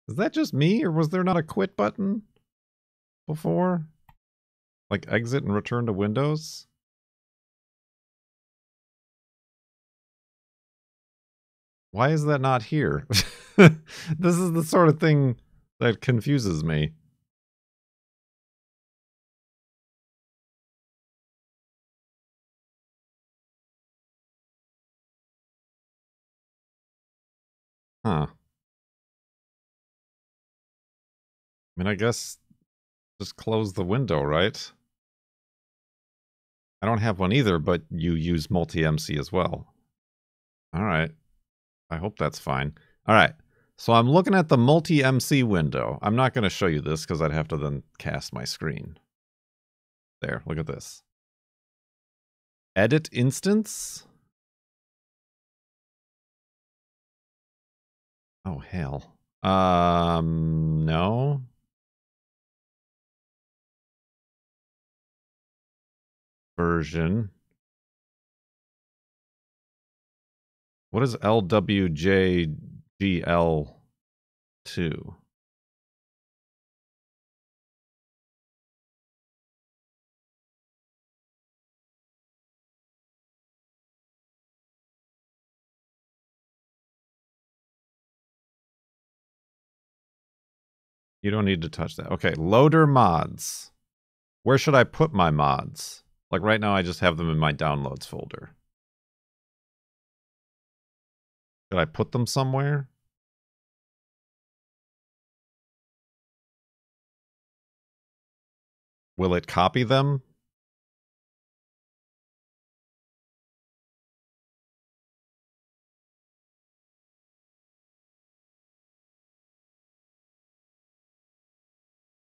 Is that just me, or was there not a quit button before? Like exit and return to Windows? Why is that not here? This is the sort of thing that confuses me. Huh. I mean, I guess just close the window, right? I don't have one either, but you use multi-MC as well. All right. I hope that's fine. All right. So I'm looking at the multi-MC window. I'm not going to show you this because I'd have to then cast my screen. There, look at this. Edit instance? Oh, hell. No. Version. What is LWJGL2? You don't need to touch that. Okay, loader mods. Where should I put my mods? Like right now I just have them in my downloads folder. Should I put them somewhere? Will it copy them?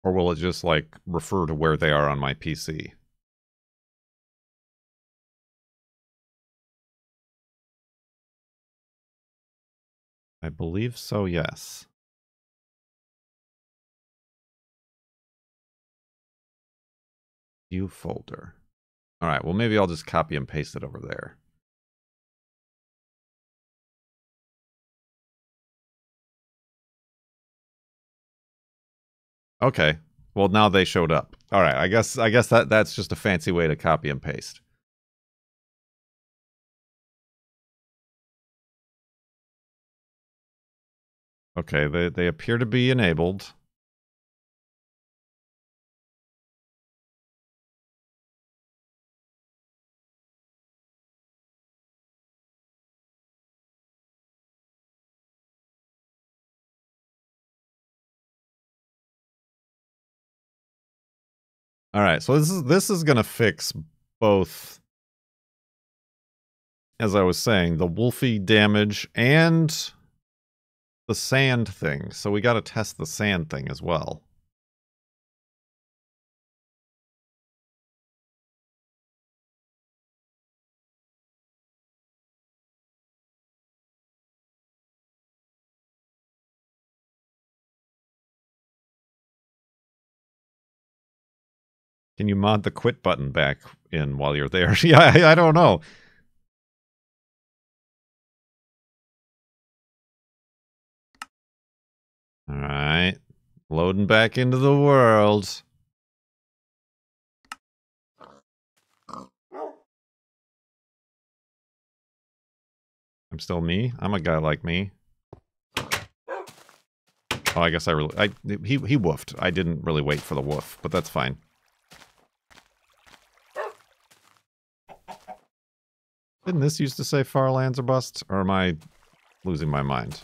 Or will it just like refer to where they are on my PC? I believe so, yes. View folder. All right, well, maybe I'll just copy and paste it over there. Okay. Well, now they showed up. All right, I guess that's just a fancy way to copy and paste. Okay, they appear to be enabled. All right, so this is going to fix both, as I was saying, the Wolfie damage and the sand thing. So we got to test the sand thing as well. Can you mod the quit button back in while you're there? Yeah, I don't know. All right. Loading back into the world. I'm still me. I'm a guy like me. Oh, I guess he woofed. I didn't really wait for the woof, but that's fine. Didn't this used to say far lands are bust? Or am I losing my mind?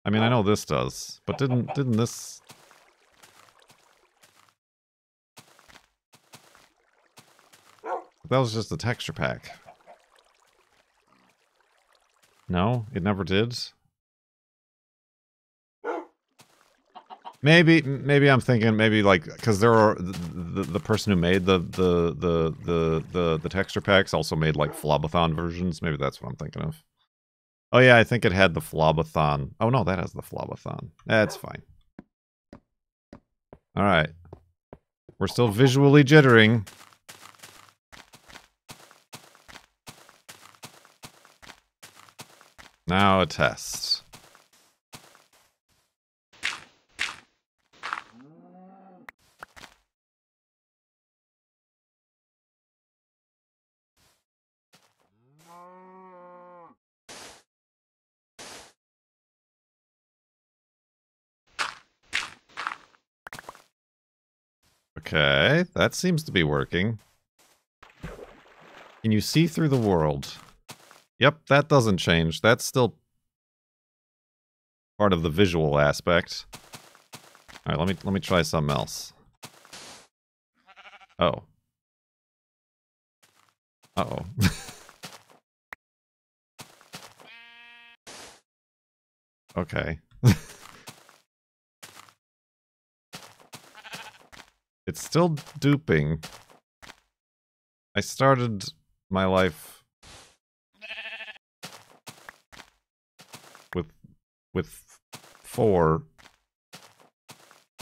I mean, I know this does, but didn't this... That was just a texture pack. No, it never did. Maybe I'm thinking maybe like because there are the person who made the texture packs also made like FLoB-a-thon versions. Maybe that's what I'm thinking of. Oh yeah, I think it had the FLoB-a-thon. Oh no, that has the FLoB-a-thon. That's fine. All right, we're still visually jittering. Now a test. Okay, that seems to be working. Can you see through the world? Yep, that doesn't change. That's still part of the visual aspect. All right, let me try something else. Oh. Uh-oh. Okay. It's still duping. I started my life with 4.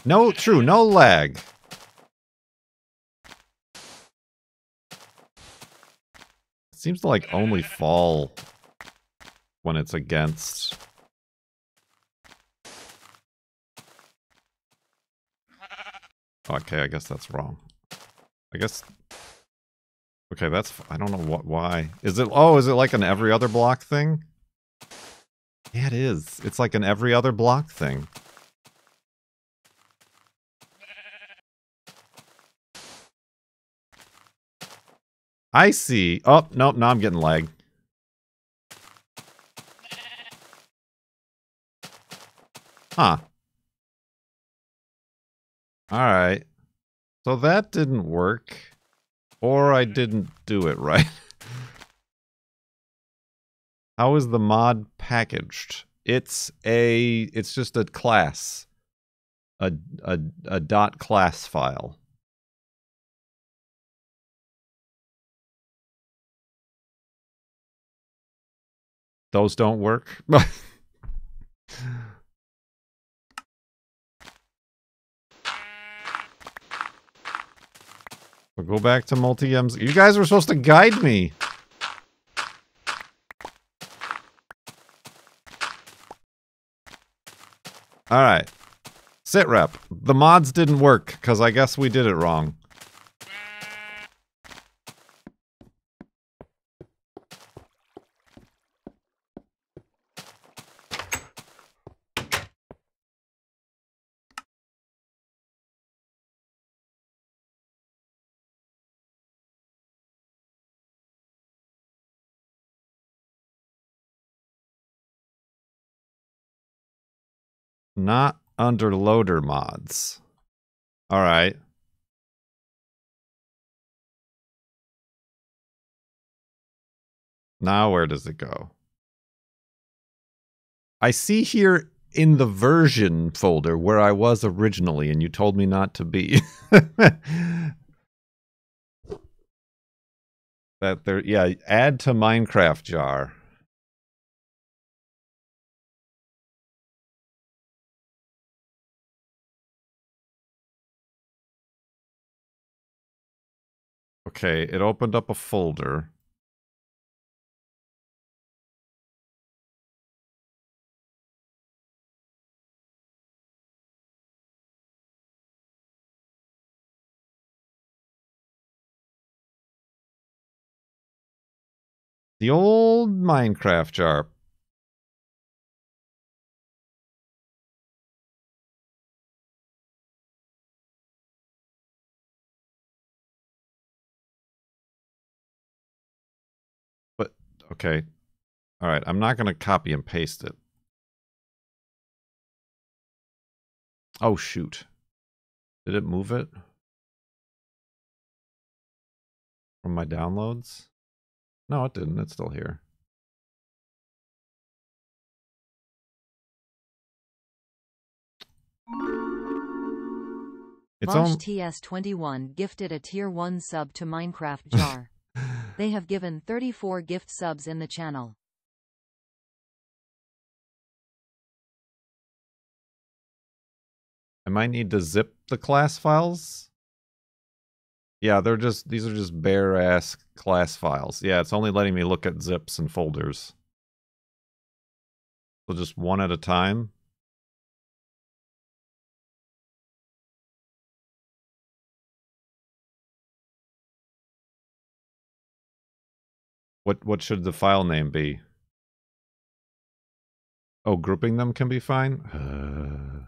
No, true, no lag. It seems to like only fall when it's against. Okay, I guess that's wrong. I guess. Okay, that's. I don't know why. Is it? Oh, is it like an every other block thing? Yeah, it is. It's like an every other block thing. I see. Oh, nope, now I'm getting lag. Huh. Alright. So that didn't work. Or I didn't do it right. How is the mod packaged? It's just a class. A dot class file. Those don't work? We'll go back to multi-Ms. You guys were supposed to guide me. Alright. Sit rep. The mods didn't work, because I guess we did it wrong. Not under loader mods. Alright. Now where does it go? I see here in the version folder where I was originally, and you told me not to be. That there, yeah, add to Minecraft jar. Okay, it opened up a folder. The old Minecraft jar. But, okay. Alright, I'm not going to copy and paste it. Oh, shoot. Did it move it? From my downloads? No, it didn't. It's still here. Vosh TS21 gifted a Tier 1 sub to Minecraft jar. They have given 34 gift subs in the channel. I might need to zip the class files. Yeah, these are just bare ass class files. Yeah, it's only letting me look at zips and folders. So just one at a time. What should the file name be? Oh, grouping them can be fine?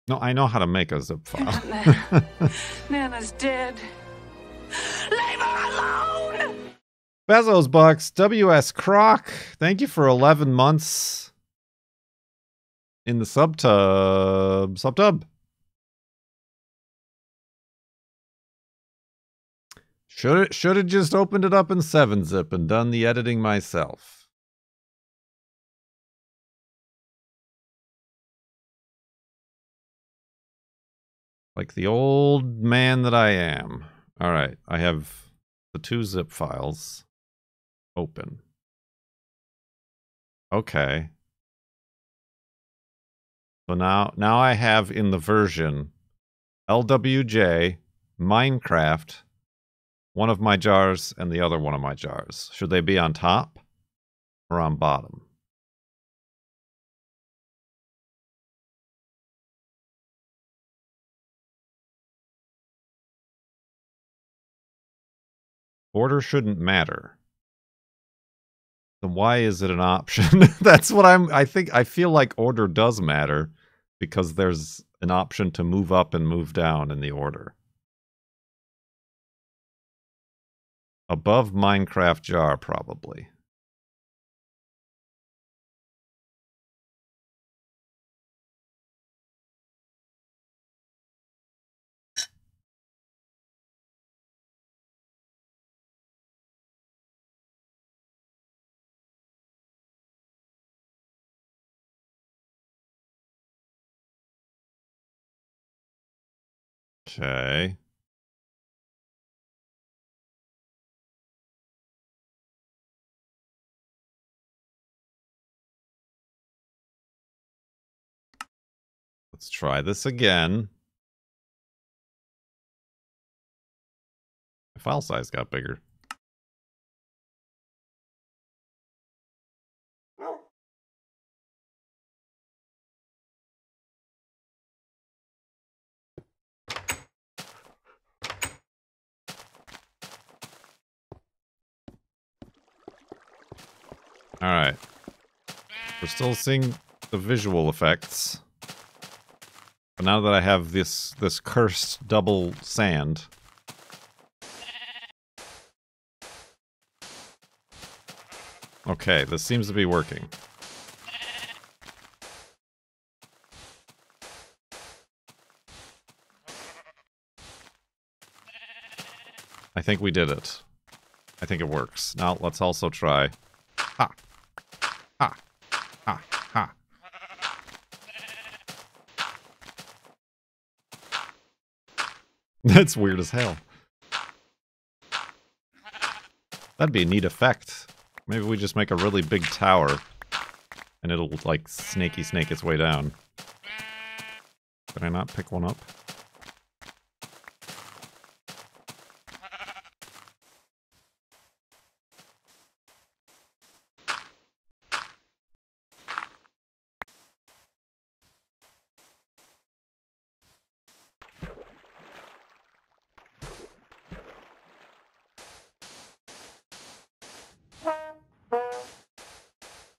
No, I know how to make a zip file. Nana's dead. Leave her alone! Bezos Bucks, W.S. Croc, thank you for 11 months in the subtub. Should have just opened it up in 7-zip and done the editing myself. Like the old man that I am. All right, I have the 2 zip files open. Okay. So now I have in the version LWJ, Minecraft, one of my jars and the other one of my jars. Should they be on top or on bottom? Order shouldn't matter. Then why is it an option? That's what I feel like order does matter because there's an option to move up and move down in the order. Above Minecraft jar, probably. Okay. Let's try this again. My file size got bigger. All right. We're still seeing the visual effects. But now that I have this cursed double sand. Okay, this seems to be working. I think we did it. I think it works. Now let's also try. Ha! Ha! Ha! Ha! That's weird as hell. That'd be a neat effect. Maybe we just make a really big tower. And it'll, like, snake its way down. Did I not pick one up?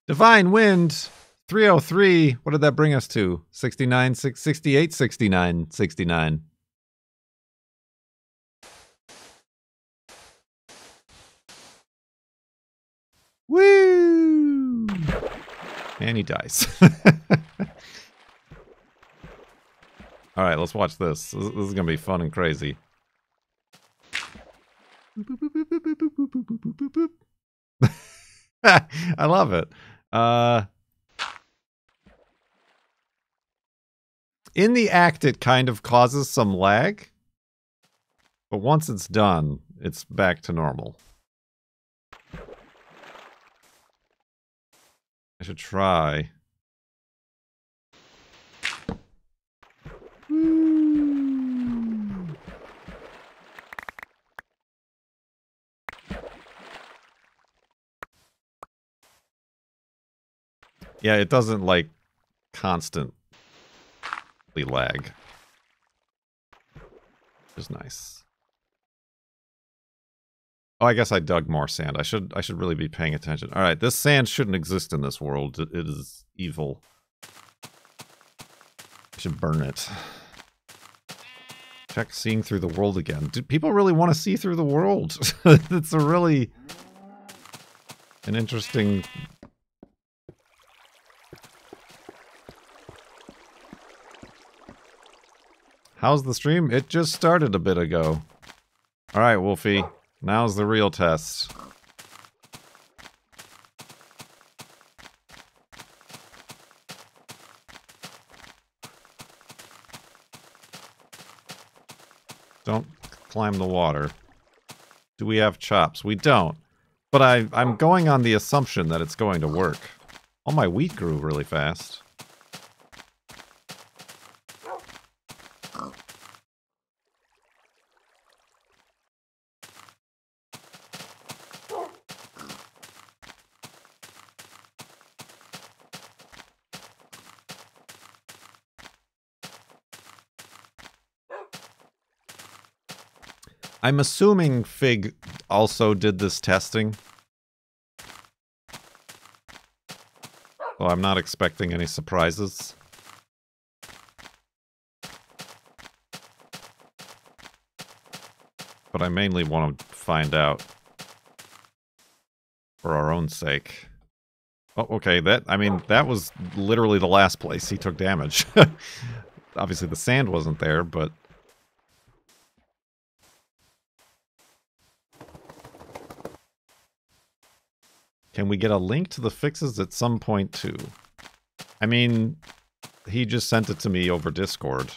Divine Wind, 303. What did that bring us to? 69, 68, 69, 69. Woo! And he dies. Alright, let's watch this. This is going to be fun and crazy. I love it. In the act, it kind of causes some lag. But once it's done, it's back to normal. I should try. Yeah, it doesn't, like, constantly lag. Which is nice. Oh, I guess I dug more sand. I should really be paying attention. Alright, this sand shouldn't exist in this world. It is evil. Should burn it. Check seeing through the world again. Do people really want to see through the world? It's a really an interesting. How's the stream? It just started a bit ago. All right, Wolfie. Now's the real test. Don't climb the water. Do we have chops? We don't. But I'm going on the assumption that it's going to work. All my wheat grew really fast. I'm assuming Fig also did this testing. So I'm not expecting any surprises. But I mainly want to find out for our own sake. Oh, okay, that was literally the last place he took damage. Obviously the sand wasn't there, but... Can we get a link to the fixes at some point, too? I mean, he just sent it to me over Discord.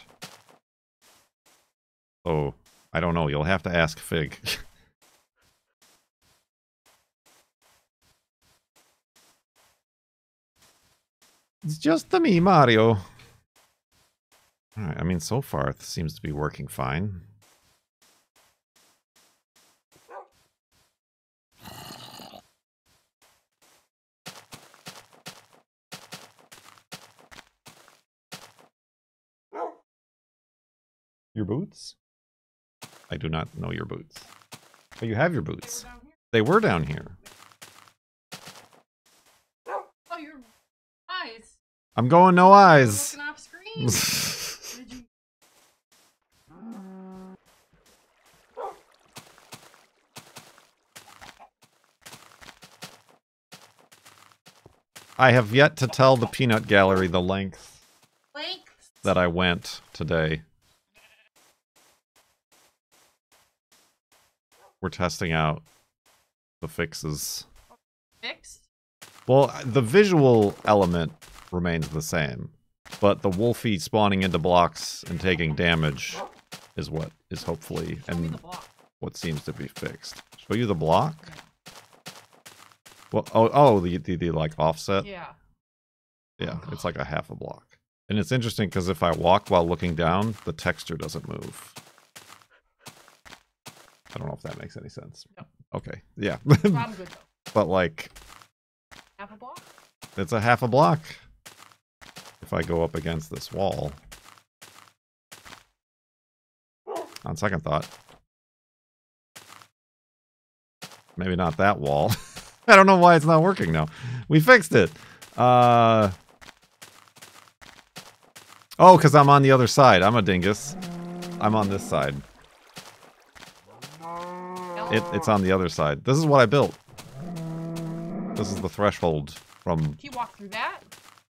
Oh, I don't know. You'll have to ask Fig. It's just the me, Mario. Alright, I mean, so far it seems to be working fine. Your boots? I do not know your boots. But you have your boots. They were down here. Oh, your eyes. I'm going no eyes. Looking off screen. Did you... I have yet to tell the peanut gallery the length that I went today. We're testing out the fixes. Fixed? Well, the visual element remains the same, but the Wolfie spawning into blocks and taking damage is what is hopefully and what seems to be fixed. Show you the block? Well, the like offset? Yeah. Yeah, it's like a half a block. And it's interesting because if I walk while looking down, the texture doesn't move. I don't know if that makes any sense. No. Okay, yeah. I'm good though. But like... Half a block? It's a half a block. If I go up against this wall. On second thought. Maybe not that wall. I don't know why it's not working now. We fixed it. Oh, because I'm on the other side. I'm a dingus. I'm on this side. It's on the other side. This is what I built. This is the threshold from... Can you walk through that?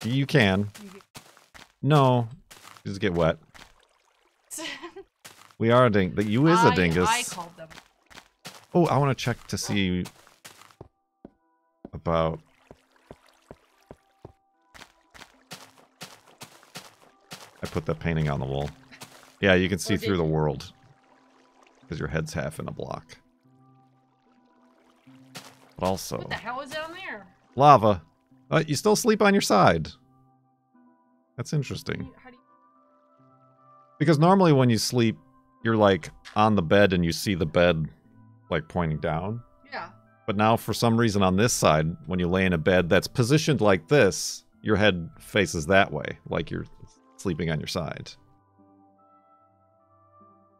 You can. No. You just get wet. We are a dingus. You is a dingus. I called them. Oh, I want to check to see about... I put that painting on the wall. Yeah, you can see through the world. Because your head's half in a block. But also... What the hell is down there? Lava. You still sleep on your side. That's interesting. How do you... Because normally when you sleep, you're like on the bed and you see the bed like pointing down. Yeah. But now for some reason on this side, when you lay in a bed that's positioned like this, your head faces that way, like you're sleeping on your side.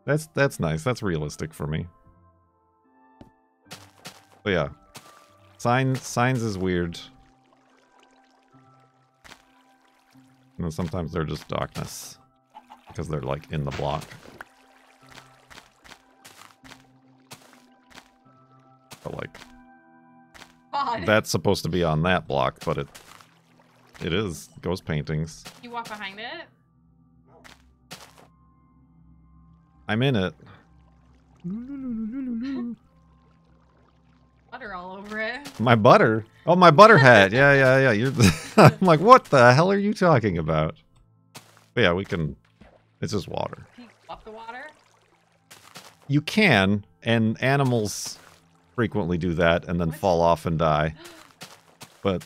That's nice. That's realistic for me. But yeah. Signs is weird. And then sometimes they're just darkness. Because they're like in the block. But like... God. That's supposed to be on that block, but it is. Ghost paintings. You walk behind it? I'm in it. Butter all over it. My butter? Oh, my butter hat. Yeah. You're I'm like, what the hell are you talking about? But yeah, we can... It's just water. Can you swap the water? You can, and animals frequently do that and then fall off and die. But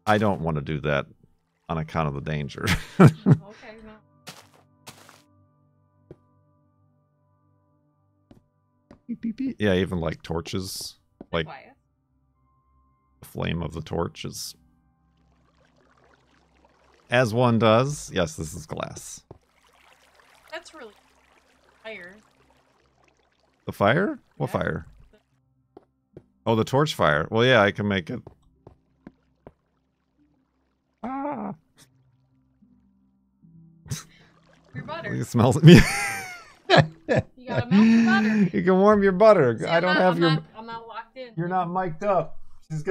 I don't want to do that on account of the danger. Okay, no. Beep, beep, beep. Yeah, even like torches. Like Quiet. the flame of the torch is... As one does. Yes, this is glass. That's really fire. The fire? What Yeah. fire? Oh, the torch fire. Well, yeah, I can make it. Ah. Your butter. It smells... You gotta melt your butter. You can warm your butter. See, I don't have your... I'm not locked in. You're not mic'd up. She's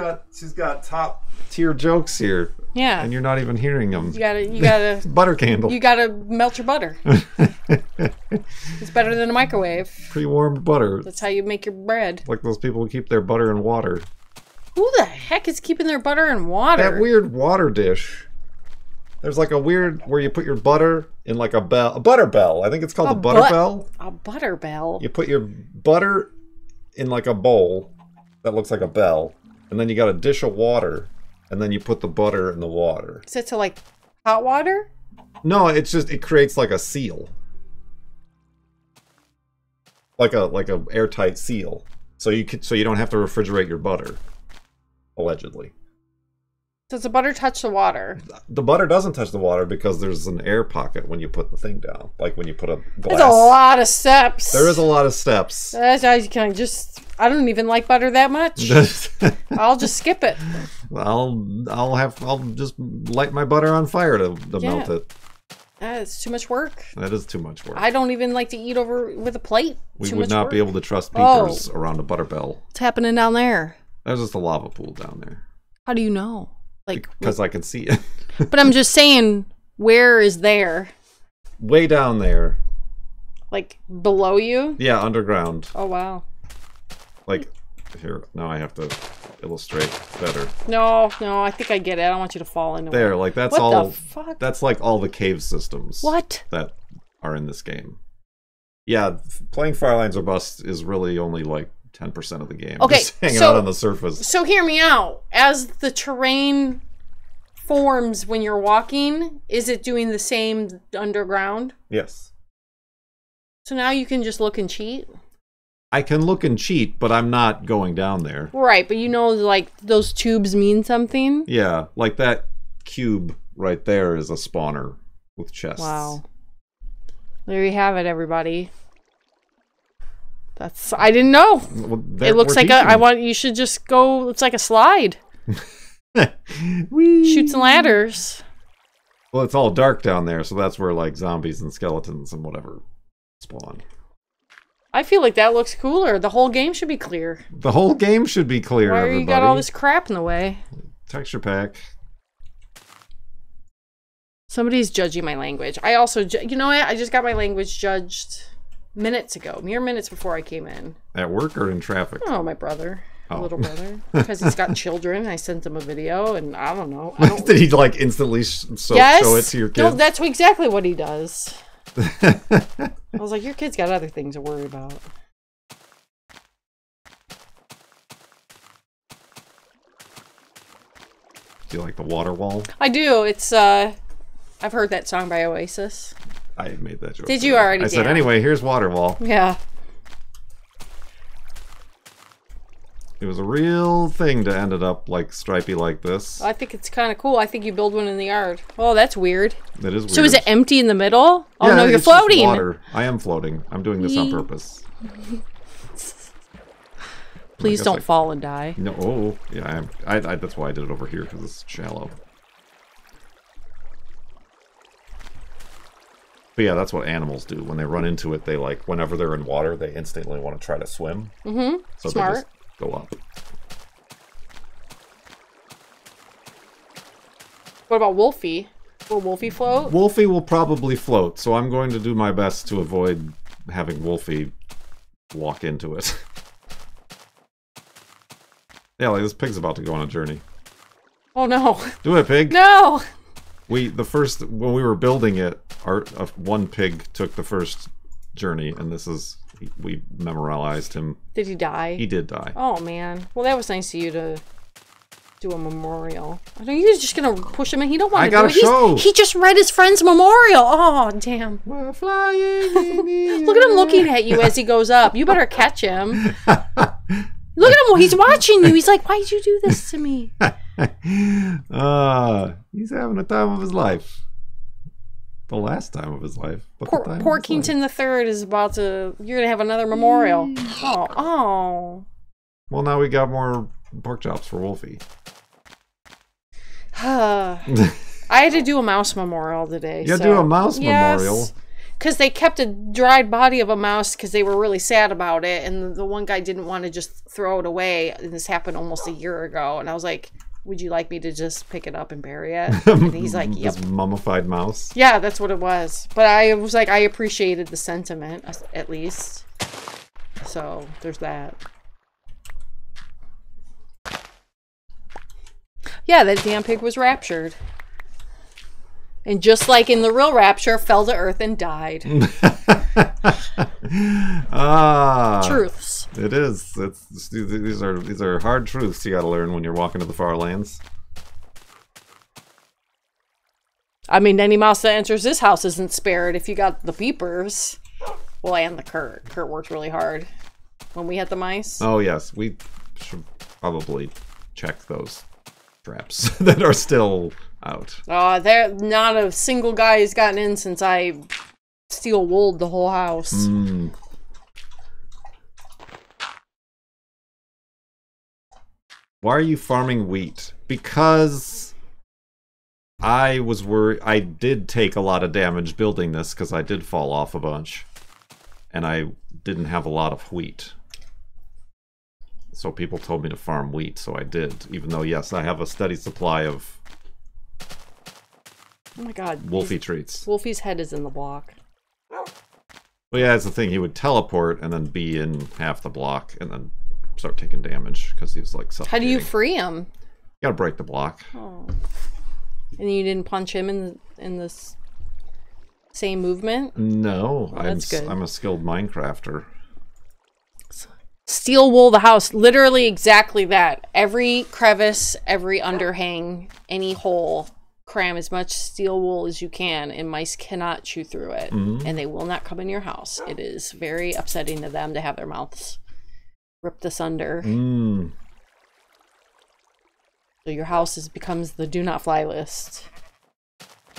got top tier jokes here, Yeah. and you're not even hearing them. You gotta Butter candle. you gotta melt your butter. It's better than a microwave. Pre-warmed butter. That's how you make your bread. Like those people who keep their butter in water. Who the heck is keeping their butter in water? That weird water dish. There's like a weird where you put your butter in like a butter bell. I think it's called a butter bell. A butter bell. You put your butter in like a bowl that looks like a bell, and then you got a dish of water, and then you put the butter in the water. Is it to like hot water? No, it's just it creates like a seal. Like a airtight seal. So you don't have to refrigerate your butter. Allegedly. Does the butter touch the water? The butter doesn't touch the water because there's an air pocket when you put the thing down. Like when you put a glass. That's a lot of steps. There is a lot of steps. I don't even like butter that much. I'll just skip it. I'll just light my butter on fire to melt it. It's too much work. That is too much work. I don't even like to eat over with a plate. We would not be able to trust peepers around a butter bell. What's happening down there? There's just a lava pool down there. How do you know? Like, because I can see it. but I'm just saying, where is there? Way down there. Like below you? Yeah, underground. Oh wow. Like here, now I have to illustrate better. No, I think I get it. I don't want you to fall into there. it. Like that's what all. The fuck? That's like all the cave systems. What? That are in this game. Yeah, playing Fire Lines or Bust is really only like 10% of the game. Okay, just hanging out on the surface. So hear me out. As the terrain forms when you're walking, is it doing the same underground? Yes. So now you can just look and cheat? I can look and cheat, but I'm not going down there. Right, but you know, like, those tubes mean something? Yeah, like that cube right there is a spawner with chests. Wow. There you have it, everybody. I didn't know. Well, it looks like you should just go, it's like a slide. Shoots and ladders. Well, it's all dark down there, so that's where like zombies and skeletons and whatever spawn. I feel like that looks cooler. The whole game should be clear. The whole game should be clear, Why everybody. you got all this crap in the way? Texture pack. Somebody's judging my language. I also, you know what? I just got my language judged minutes ago. Mere minutes before I came in. At work or in traffic? Oh, my brother. Oh. Little brother. Because he's got children. I sent him a video, and I don't know. Did he like instantly show it to your kids? No, that's exactly what he does. I was like, your kid's got other things to worry about. Do you like the water wall? I do. It's, I've heard that song by Oasis. I made that joke. Did you already? I said, anyway, here's water wall. Yeah. It was a real thing to end it up like stripy like this. I think it's kind of cool. I think you build one in the yard. Oh, that's weird. It is weird. So is it empty in the middle? Oh, yeah, no, you're it's just floating. Water. I am floating. I'm doing this on purpose. Please don't fall and die. No, oh, yeah, I am. That's why I did it over here, because it's shallow. But yeah, that's what animals do. When they run into it, they like, whenever they're in water, they instantly want to try to swim. Mm-hmm. So Smart. they just go up. What about Wolfie? Will Wolfie float? Wolfie will probably float, so I'm going to do my best to avoid having Wolfie walk into it. Yeah, like this pig's about to go on a journey. Oh no. Do it, pig! No! When we were building it, one pig took the first journey, and we memorialized him. Did he die? He did die. Oh man. Well, that was nice of you to do a memorial. I know you're just gonna push him in. He don't want to do it. Show. He just read his friend's memorial. Oh damn. We're flying in the Look at him looking at you as he goes up. You better catch him. Look at him. He's watching you. He's like, why'd you do this to me? He's having the time of his life. The last time of his life. Porkington III is about to... You're going to have another memorial. Oh. Well, now we got more pork chops for Wolfie. I had to do a mouse memorial today. You had to do a mouse memorial? Because they kept a dried body of a mouse because they were really sad about it. And the one guy didn't want to just throw it away. And this happened almost a year ago. And I was like, would you like me to just pick it up and bury it? And he's like, yep. This mummified mouse? Yeah, that's what it was. But I was like, I appreciated the sentiment, at least. So, there's that. Yeah, that damn pig was raptured. And just like in the real rapture, fell to earth and died. Truths. It is. These are hard truths you gotta learn when you're walking to the far lands. I mean, any mouse that enters this house isn't spared if you got the peepers. Well, and the Kurt. Kurt worked really hard when we had the mice. Oh, yes. We should probably check those traps that are still out. There not a single guy has gotten in since I steel wooled the whole house. Why are you farming wheat? Because I was worried. I did take a lot of damage building this because I did fall off a bunch. And I didn't have a lot of wheat. So people told me to farm wheat, so I did. Even though, yes, I have a steady supply of oh my god. Wolfie treats. Wolfie's head is in the block. Well, yeah, that's the thing. He would teleport and then be in half the block and then start taking damage because he was like suffocating. How do you free him? You gotta break the block. Oh. And you didn't punch him in this same movement? No, well, that's good. I'm a skilled Minecrafter. Steel wool the house. Literally exactly that. Every crevice, every underhang, any hole. Cram as much steel wool as you can, and mice cannot chew through it. And they will not come in your house. It is very upsetting to them to have their mouths ripped asunder. So your house becomes the do not fly list.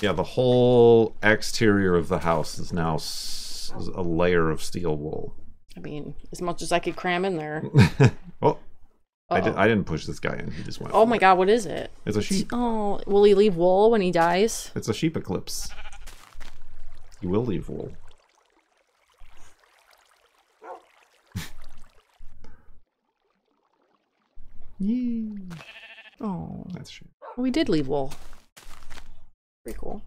Yeah, the whole exterior of the house is now a layer of steel wool. I mean, as much as I could cram in there. Oh, I didn't push this guy in. He just went. Oh my god, what is it? It's a sheep. Oh, will he leave wool when he dies? It's a sheep eclipse. He will leave wool. Yee. Oh, that's sheep. We did leave wool. Pretty cool.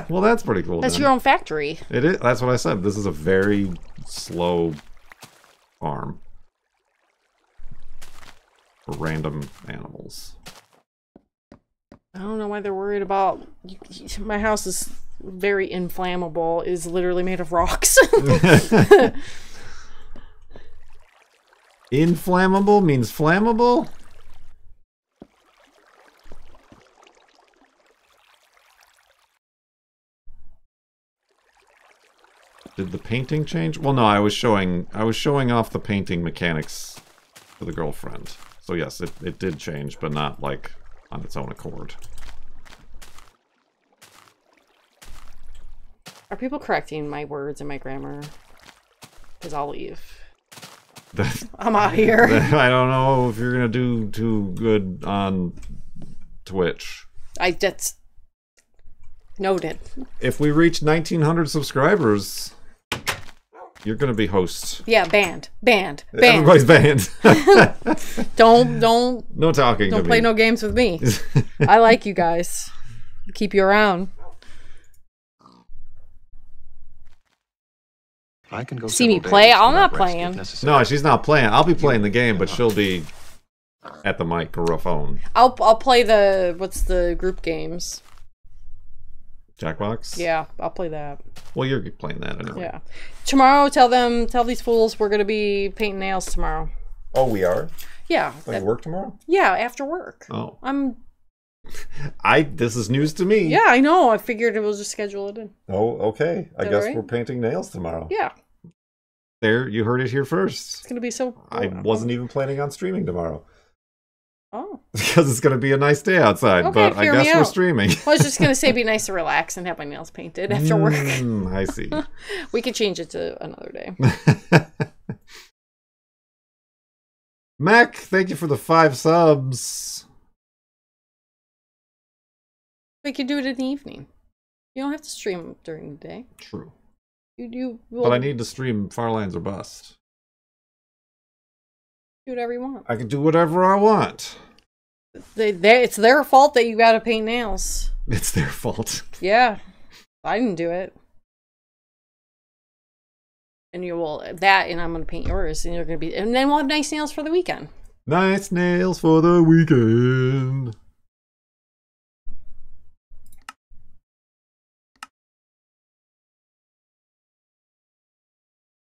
Well, that's pretty cool. That's your own factory. It is. That's what I said. This is a very slow farm for random animals. I don't know why they're worried about. My house is very inflammable. It is literally made of rocks. Inflammable means flammable? Did the painting change? Well, no, I was showing off the painting mechanics to the girlfriend. So yes, it did change, but not like on its own accord. Are people correcting my words and my grammar? Because I'll leave. I'm out here. I don't know if you're gonna do too good on Twitch. Noted. If we reach 1,900 subscribers, you're going to be host. Yeah, banned. Everybody's banned. Don't No talking. Don't play no games with me. I like you guys. Keep you around. I can go See me several play? days I'm not without rest if playing. necessary. No, she's not playing. I'll be playing the game, but she'll be at the microphone. I'll play the what's the group games? Jackbox? Yeah, I'll play that. Well, you're playing that anyway. Yeah. Tomorrow, tell these fools we're gonna be painting nails tomorrow. Oh, we are? Yeah. Like work tomorrow? Yeah, after work. Oh. This is news to me. Yeah, I know. I figured we'll just schedule it in. Oh, okay. I that guess right? we're painting nails tomorrow. Yeah. There, you heard it here first. It's gonna be so cool. I wasn't even planning on streaming tomorrow. Oh. Because it's going to be a nice day outside, Okay, but I hear me guess we're out. streaming. I was just gonna say, it'd be nice to relax and have my nails painted after work. I see. We could change it to another day. Mac, thank you for the 5 subs. We could do it in the evening. You don't have to stream during the day. True. Well, But I need to stream Far Lands or Bust. do whatever you want. I can do whatever I want. It's their fault that you gotta paint nails. It's their fault. Yeah, I didn't do it. And you will and I'm gonna paint yours, and you're gonna be, and then we'll have nice nails for the weekend. Nice nails for the weekend.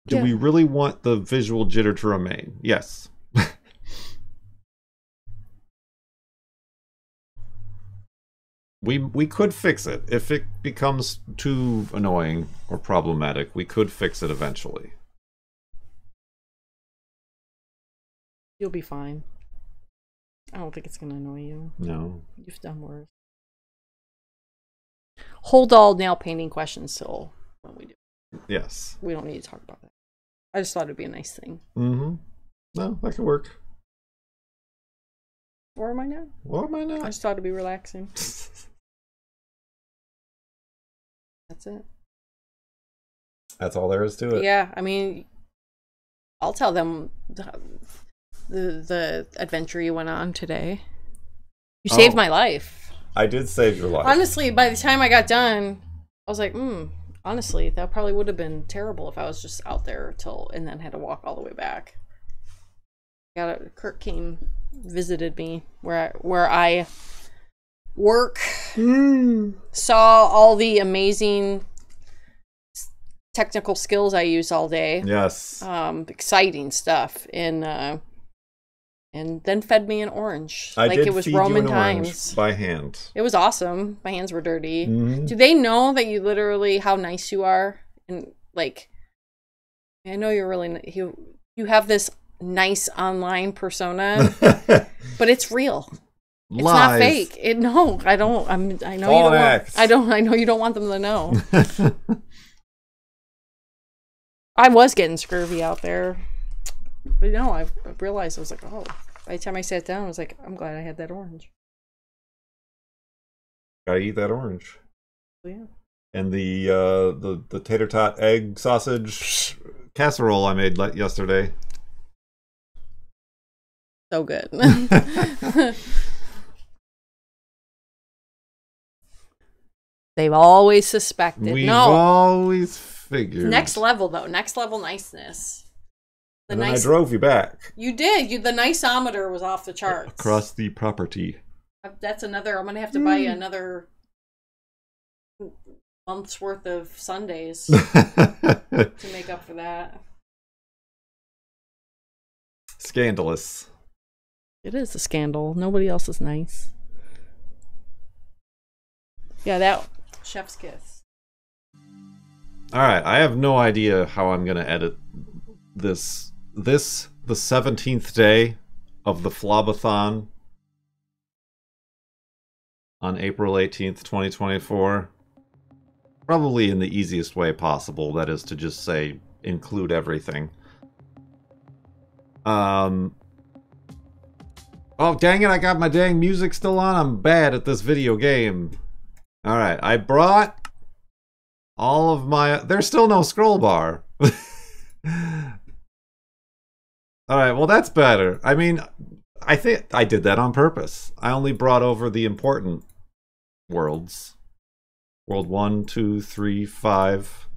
Do Yeah. we really want the visual jitter to remain? Yes. We could fix it. If it becomes too annoying or problematic, we could fix it eventually. You'll be fine. I don't think it's gonna annoy you. No. You've done worse. Hold all nail painting questions till when we do. Yes. We don't need to talk about that. I just thought it'd be a nice thing. Mm-hmm. No, that could work. Or am I not? Or am I I not? just thought it'd be relaxing. That's it. That's all there is to it. Yeah, I mean, I'll tell them the adventure you went on today. You saved my life. I did save your life. Honestly, by the time I got done, I was like, honestly, that probably would have been terrible if I was just out there and then had to walk all the way back. Kirk came, visited me where I work, saw all the amazing technical skills I use all day. Yes. Exciting stuff, and then fed me an orange I like did it was feed you Roman an orange times. by hand. It was awesome. My hands were dirty. Mhm. Do they know that you literally how nice you are? And like, I know you're really you have this nice online persona, but it's real. It's not fake. I know you don't want, I know you don't want them to know. I was getting scurvy out there. But no, I realized I was like, oh, by the time I sat down, I was like, I'm glad I had that orange. Gotta eat that orange. Yeah. And the tater tot egg sausage casserole I made yesterday. So good. They've always suspected. We've always figured. Next level, though. Next level niceness. And then I drove you back. You did. The niceometer was off the charts. Across the property. That's another. I'm going to have to buy you another month's worth of Sundays to make up for that. Scandalous. It is a scandal. Nobody else is nice. Yeah, that chef's kiss. All right, I have no idea how I'm going to edit this. The 17th day of the FLoB-a-thon on April 18th, 2024. Probably in the easiest way possible, that is to just say include everything. Oh, dang it, I got my dang music still on. I'm bad at this video game. Alright, I brought all of my... There's still no scroll bar. Alright, well that's better. I mean, I think I did that on purpose. I only brought over the important worlds. World 1, 2, 3, 5.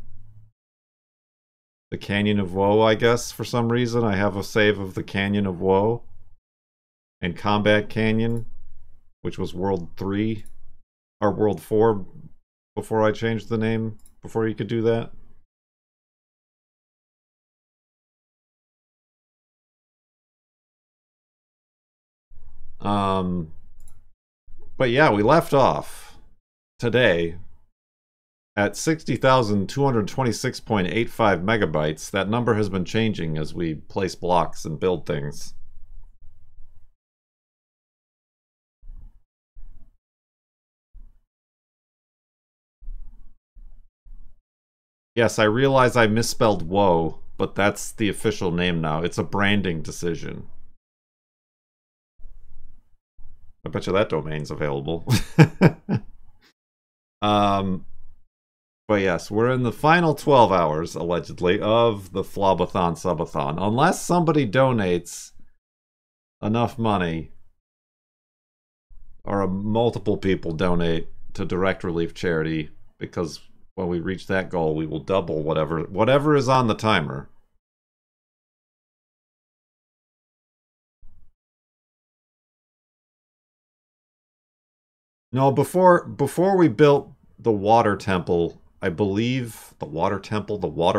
The Canyon of Woe, I guess, for some reason. I have a save of the Canyon of Woe. And Combat Canyon, which was World 3. Or World 4 before I changed the name, before you could do that. But yeah, we left off today at 60,226.85 megabytes. That number has been changing as we place blocks and build things. Yes, I realize I misspelled woe, but that's the official name now. It's a branding decision. I bet you that domain's available. But yes, we're in the final 12 hours, allegedly, of the FLoB-a-thon subathon. Unless somebody donates enough money, or multiple people donate to Direct Relief Charity, because when we reach that goal, we will double whatever is on the timer. No, before we built the water temple, I believe the water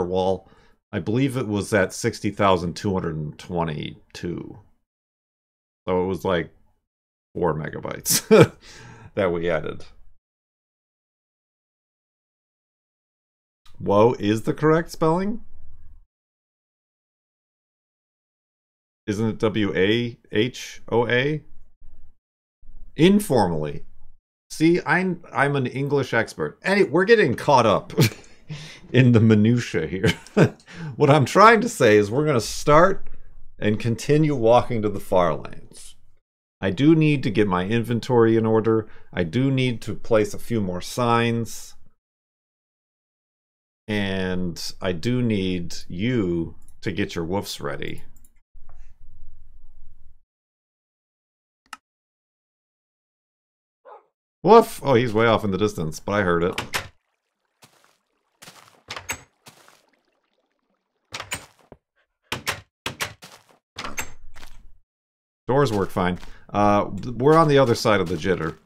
wall, I believe it was at 60,222. So it was like 4 megabytes that we added. Woe is the correct spelling? Isn't it W-A-H-O-A? Informally. See, I'm an English expert. We're getting caught up in the minutia here. What I'm trying to say is we're going to start and continue walking to the far lands. I do need to get my inventory in order. I do need to place a few more signs. And I do need you to get your woofs ready. Woof! Oh, he's way off in the distance, but I heard it. Doors work fine. We're on the other side of the jitter.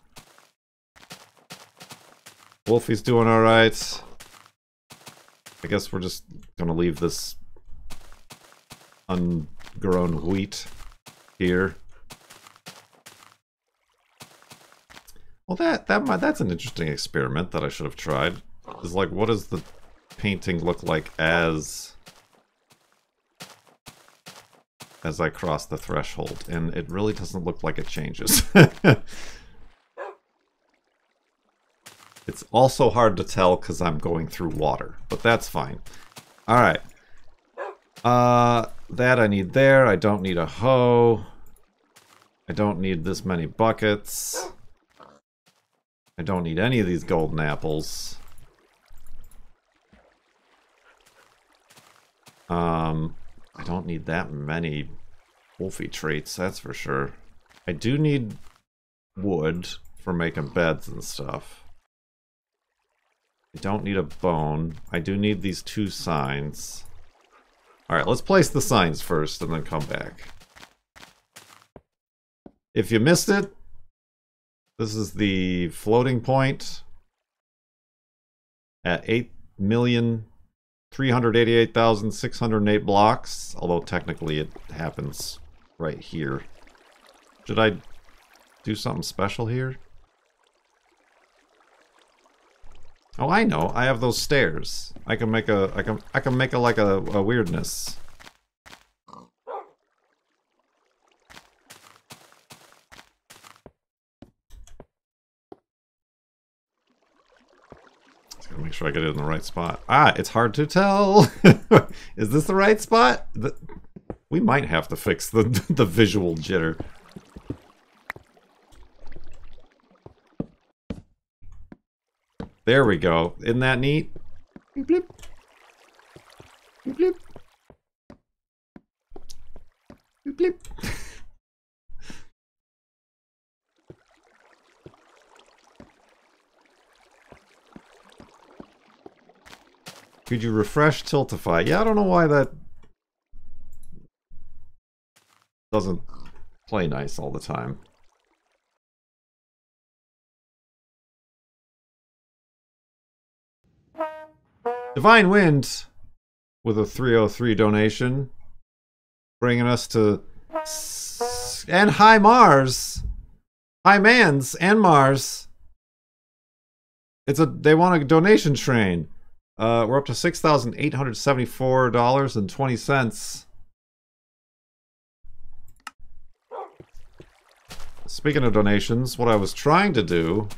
Wolfie's doing alright. I guess we're just gonna leave this ungrown wheat here. Well, that's an interesting experiment that I should have tried. Is like, what does the painting look like as I cross the threshold? And it really doesn't look like it changes. It's also hard to tell because I'm going through water, but that's fine. All right. That I need there. I don't need a hoe. I don't need this many buckets. I don't need any of these golden apples. I don't need that many Wolfie traits, that's for sure. I do need wood for making beds and stuff. I don't need a bone. I do need these 2 signs. Alright, let's place the signs first and then come back. If you missed it, this is the floating point at 8,388,608 blocks, although technically it happens right here. Should I do something special here? Oh, I know. I have those stairs. I can make a I can make a like a weirdness. Make sure I get it in the right spot. Ah, it's hard to tell. Is this the right spot? We might have to fix the visual jitter. There we go. Isn't that neat? Bloop, bloop. Bloop, bloop. Bloop, bloop. Could you refresh Tiltify? Yeah, I don't know why that doesn't play nice all the time. Divine Wind with a 303 donation, bringing us to and Hi Mars, Hi Mans and Mars. They want a donation train. We're up to $6,874.20. Speaking of donations, what I was trying to do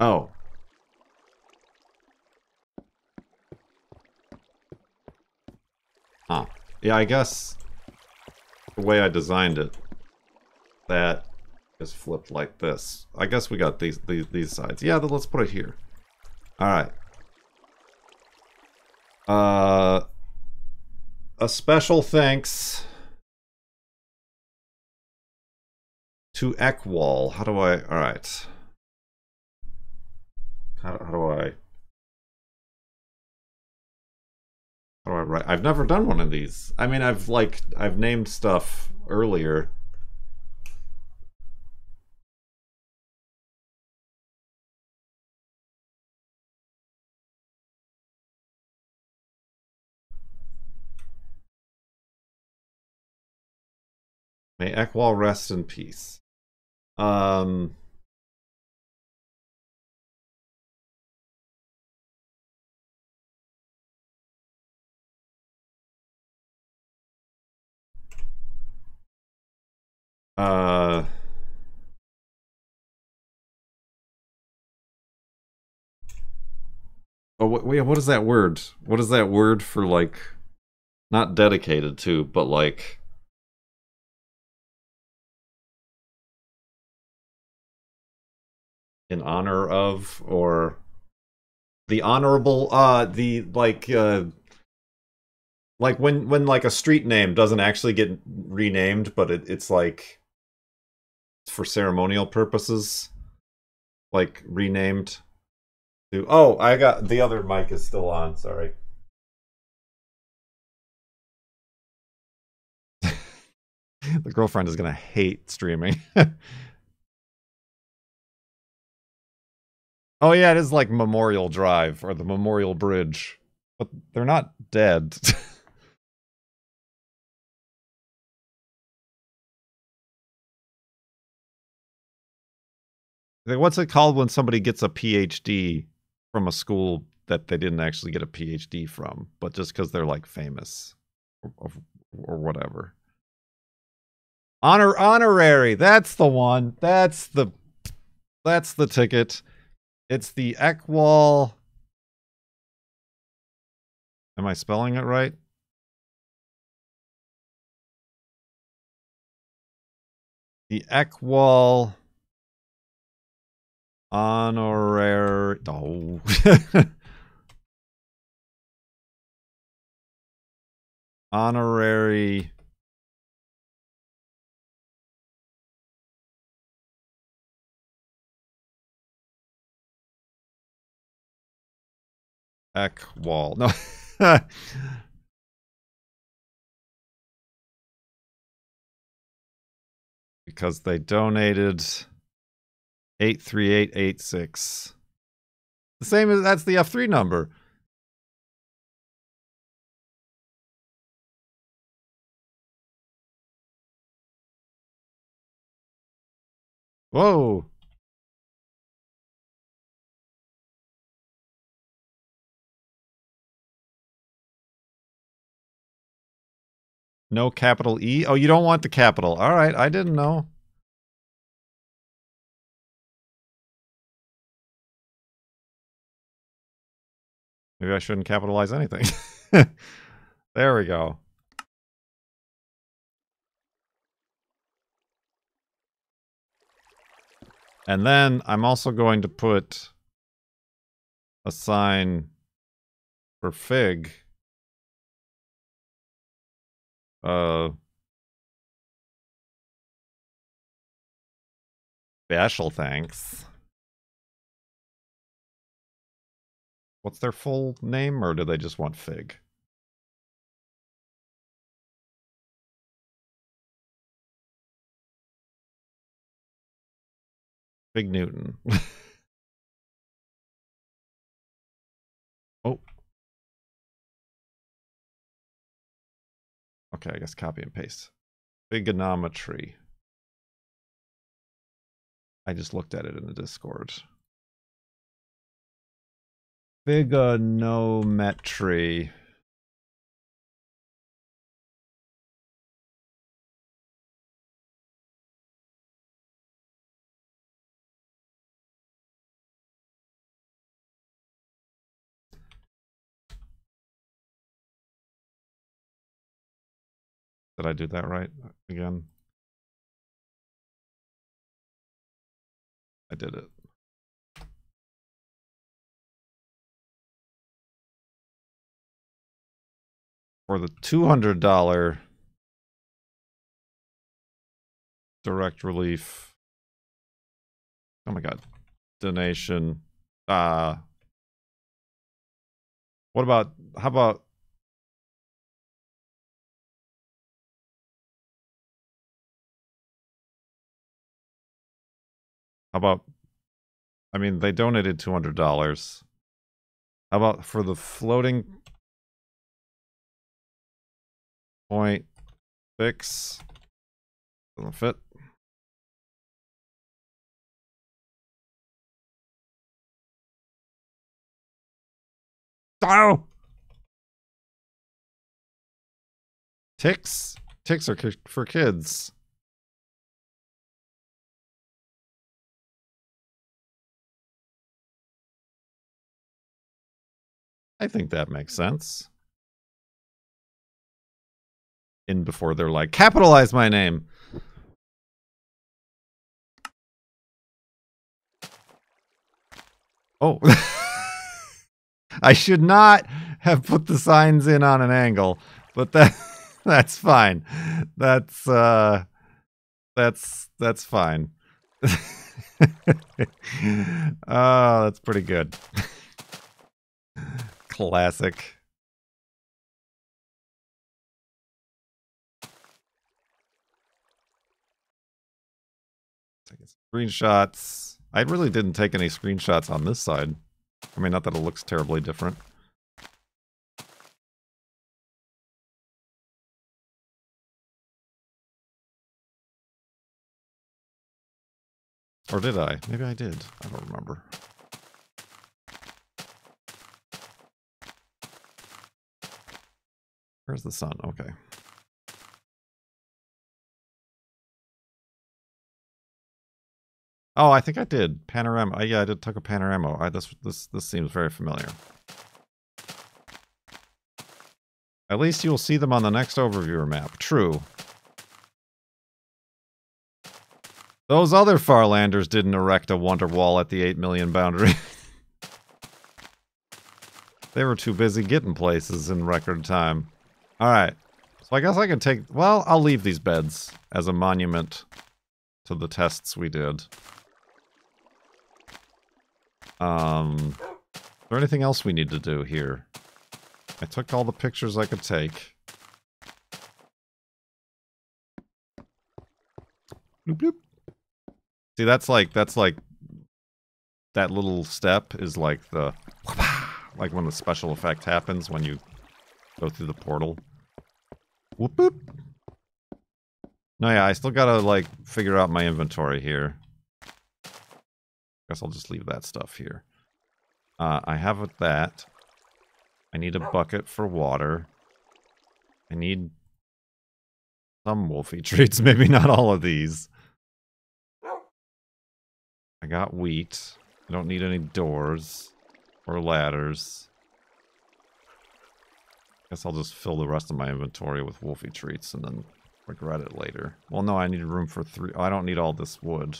Oh. Huh. Yeah, I guess the way I designed it, that is flipped like this. I guess we got these sides. Yeah, then let's put it here. Alright. A special thanks to Ekwall. How do I... Alright. How do I write? I've never done one of these. I mean, I've named stuff earlier. May Ekwall rest in peace. Oh, wait, what is that word? What is that word for, like, not dedicated to, but like... in honor of, or... the honorable, like when like a street name doesn't actually get renamed, but it's like for ceremonial purposes, like renamed to... Oh, I got the other mic is still on, sorry. The girlfriend is gonna hate streaming. Oh yeah, it is like Memorial Drive or the Memorial Bridge, but they're not dead. What's it called when somebody gets a PhD from a school that they didn't actually get a PhD from, but just because they're like famous or whatever? Honorary. That's the one. That's the ticket. It's the Ekwall. Am I spelling it right? The Ekwall honorary. Oh. Honorary. Ekwall. No. Because they donated 83886. The same as that's the F3 number. Whoa. No capital E? Oh, you don't want the capital. All right, I didn't know. Maybe I shouldn't capitalize anything. There we go. And then I'm also going to put a sign for Fig. Special thanks. What's their full name, or do they just want Fig? Fig Newton. Oh. Okay, I guess copy and paste. Bigonometry. I just looked at it in the Discord. Bigonometry. Did I do that right again? I did it. For the $200 direct relief. Oh my god. Donation. What about, how about I mean, they donated $200. How about for the floating point fix? Doesn't fit. Oh! Ticks? Ticks are for kids. I think that makes sense. In before they're like, capitalize my name. Oh. I should not have put the signs in on an angle, but that's fine. That's fine. Oh, that's pretty good. Classic. Taking screenshots. I really didn't take any screenshots on this side. I mean, not that it looks terribly different. Or did I? Maybe I did. I don't remember. Where's the sun? Okay. Oh, I think I did. Panorama. Yeah, I did took a panorama. This seems very familiar. At least you'll see them on the next overviewer map. True. Those other Farlanders didn't erect a wonder wall at the 8 million boundary. They were too busy getting places in record time. Alright. So I guess I can take... Well, I'll leave these beds as a monument to the tests we did. Is there anything else we need to do here? I took all the pictures I could take. Bloop, bloop. See, that's like that little step is like the like when the special effect happens when you go through the portal. Whoop boop. No, yeah, I still gotta like figure out my inventory here. Guess I'll just leave that stuff here. I have that. I need a bucket for water. I need some Wolfie treats, maybe not all of these. I got wheat. I don't need any doors or ladders. Guess I'll just fill the rest of my inventory with Wolfie treats and then regret it later. Well, no, I need room for 3. Oh, I don't need all this wood.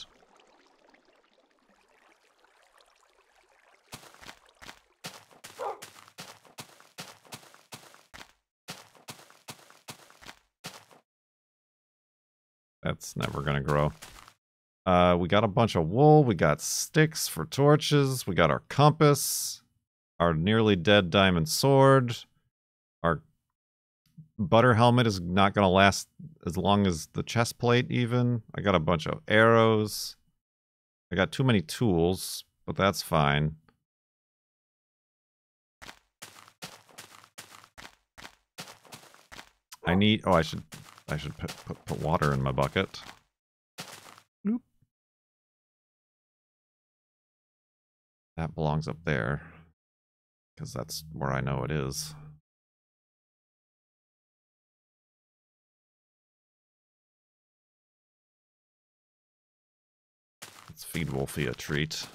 That's never gonna grow. We got a bunch of wool. We got sticks for torches. We got our compass. Our nearly dead diamond sword. Our butter helmet is not gonna last as long as the chest plate even. I got a bunch of arrows. I got too many tools, but that's fine. I need... Oh, I should put water in my bucket. Bloop. That belongs up there. Because that's where I know it is. Let's feed Wolfie a treat.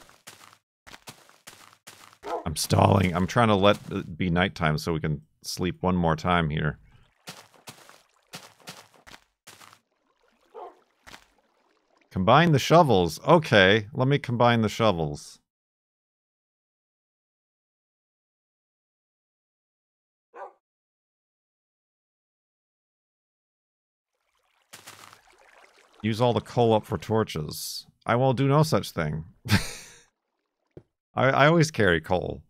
I'm stalling. I'm trying to let it be nighttime so we can sleep one more time here. Combine the shovels. Okay, let me combine the shovels. Use all the coal up for torches. I will do no such thing. I always carry coal.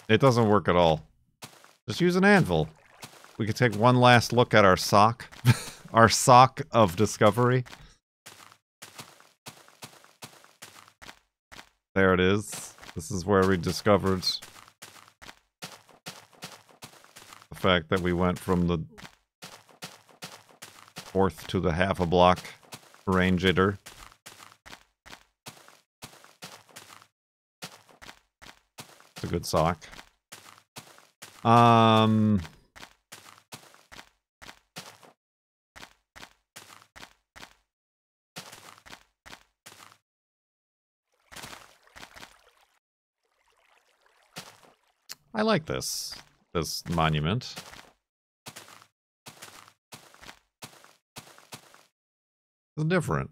It doesn't work at all. Just use an anvil. We could take one last look at our sock. Our sock of discovery. There it is. This is where we discovered the fact that we went from the 4th to the half a block range jitter. It's a good sock. I like this monument. It's different.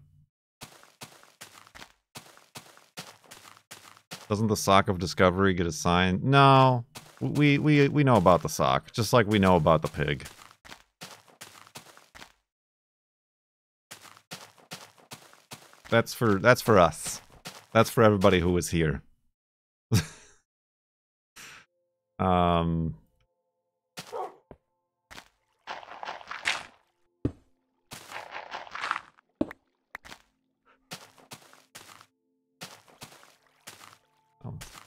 Doesn't the sock of discovery get a sign? No. We know about the sock, just like we know about the pig. That's for us. That's for everybody who was here. Oh,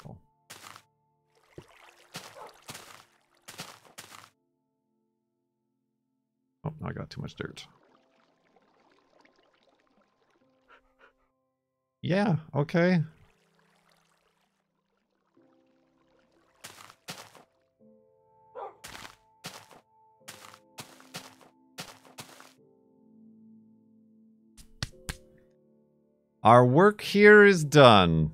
cool. Oh, I got too much dirt. Yeah, okay. Our work here is done.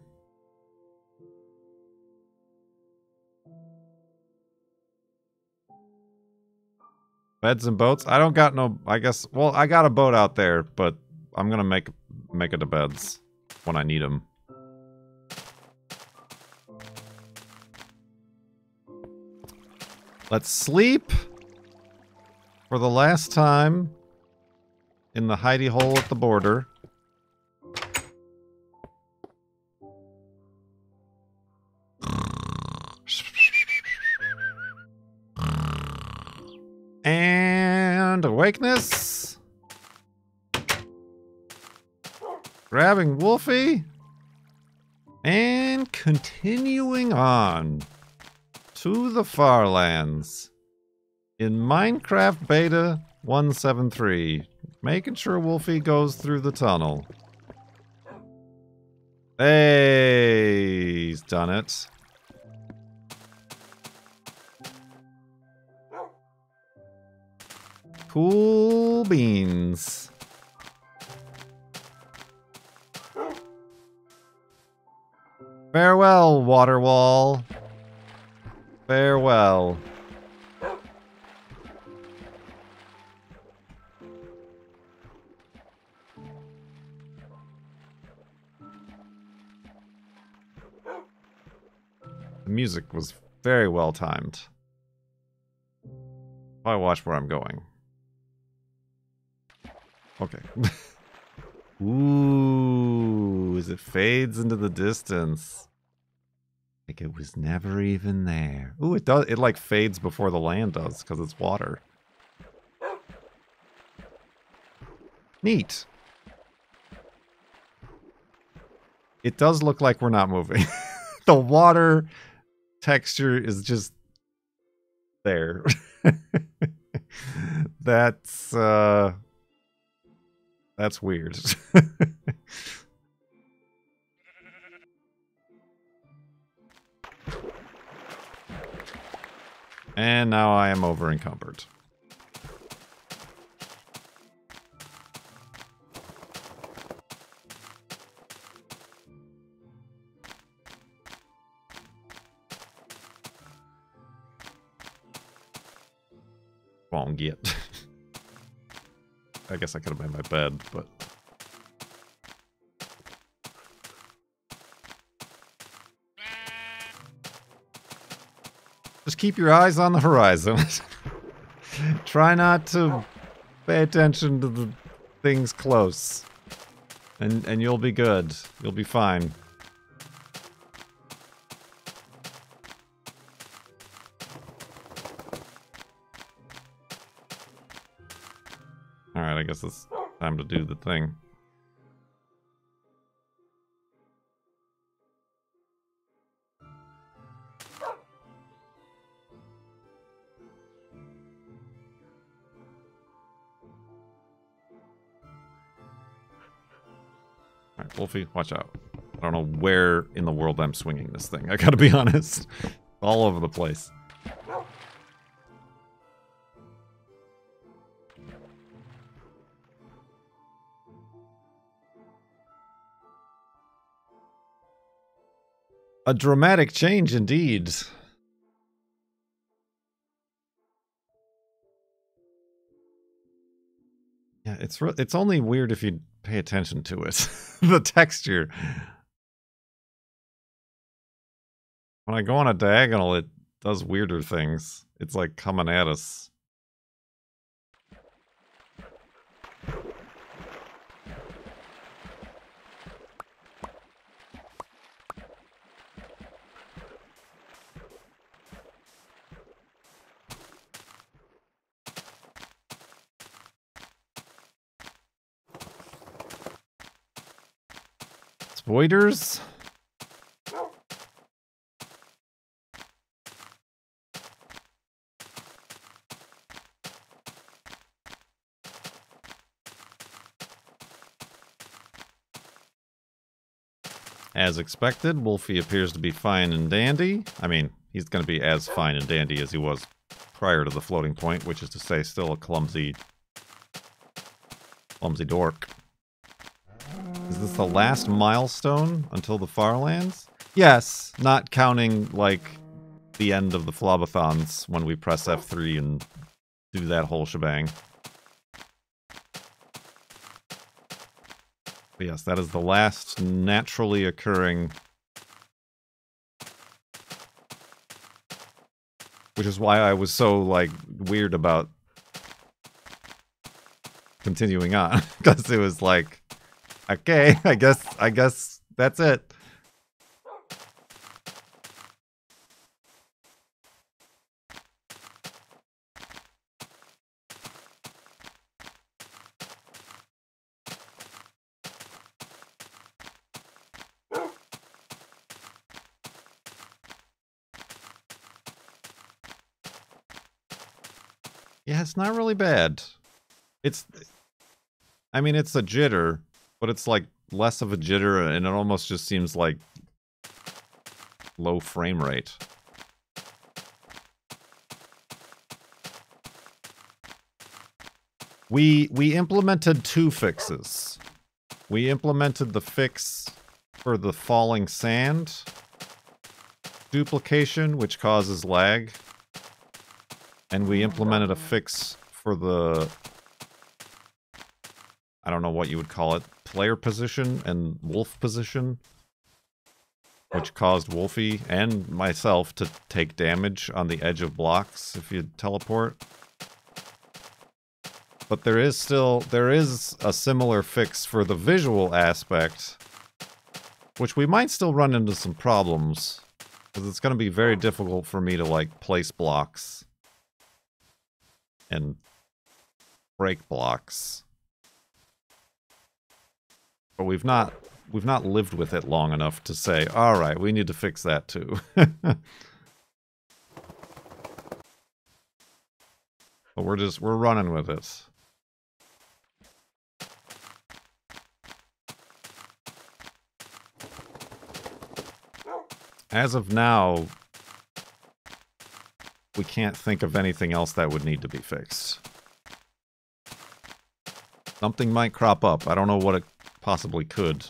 Beds and boats? I don't got no... I guess... Well, I got a boat out there, but I'm gonna make it to beds when I need them. Let's sleep for the last time in the hidey hole at the border. And awakeness. Grabbing Wolfie. And continuing on to the far lands in Minecraft Beta 173. Making sure Wolfie goes through the tunnel. Hey, he's done it. Cool beans. Farewell, water wall. Farewell. The music was very well timed. I watch where I'm going. Okay. Ooh, as it fades into the distance. Like it was never even there. Ooh, it does. It like fades before the land does because it's water. Neat. It does look like we're not moving. The water texture is just there. That's weird. And now I am over encumbered. Won't get. I guess I could have made my bed, but just keep your eyes on the horizon. Try not to pay attention to the things close. And you'll be good. You'll be fine. Alright, I guess it's time to do the thing. Alright, Wolfie, watch out. I don't know where in the world I'm swinging this thing. I gotta be honest. All over the place. A dramatic change indeed. Yeah, it's only weird if you pay attention to it. The texture. When I go on a diagonal, it does weirder things. It's like coming at us. Spoiders? As expected, Wolfie appears to be fine and dandy. I mean, he's going to be as fine and dandy as he was prior to the floating point, which is to say still a clumsy dork. Is this the last milestone until the Farlands? Yes, not counting, like, the end of the FLoB-a-thons when we press F3 and do that whole shebang. But yes, that is the last naturally occurring... Which is why I was so, like, weird about continuing on. Because it was like... Okay, I guess that's it. Yeah, it's not really bad. I mean, it's a jitter. But it's like less of a jitter, and it almost just seems like low frame rate. We implemented two fixes. We implemented the fix for the falling sand duplication, which causes lag. And we implemented a fix for the... I don't know what you would call it. Player position and wolf position. which caused Wolfie and myself to take damage on the edge of blocks if you teleport. But there is a similar fix for the visual aspect, which we might still run into some problems, because it's going to be very difficult for me to, like, place blocks and break blocks. But we've not lived with it long enough to say, all right, we need to fix that too. But we're running with it. As of now, we can't think of anything else that would need to be fixed. Something might crop up. I don't know what it possibly could.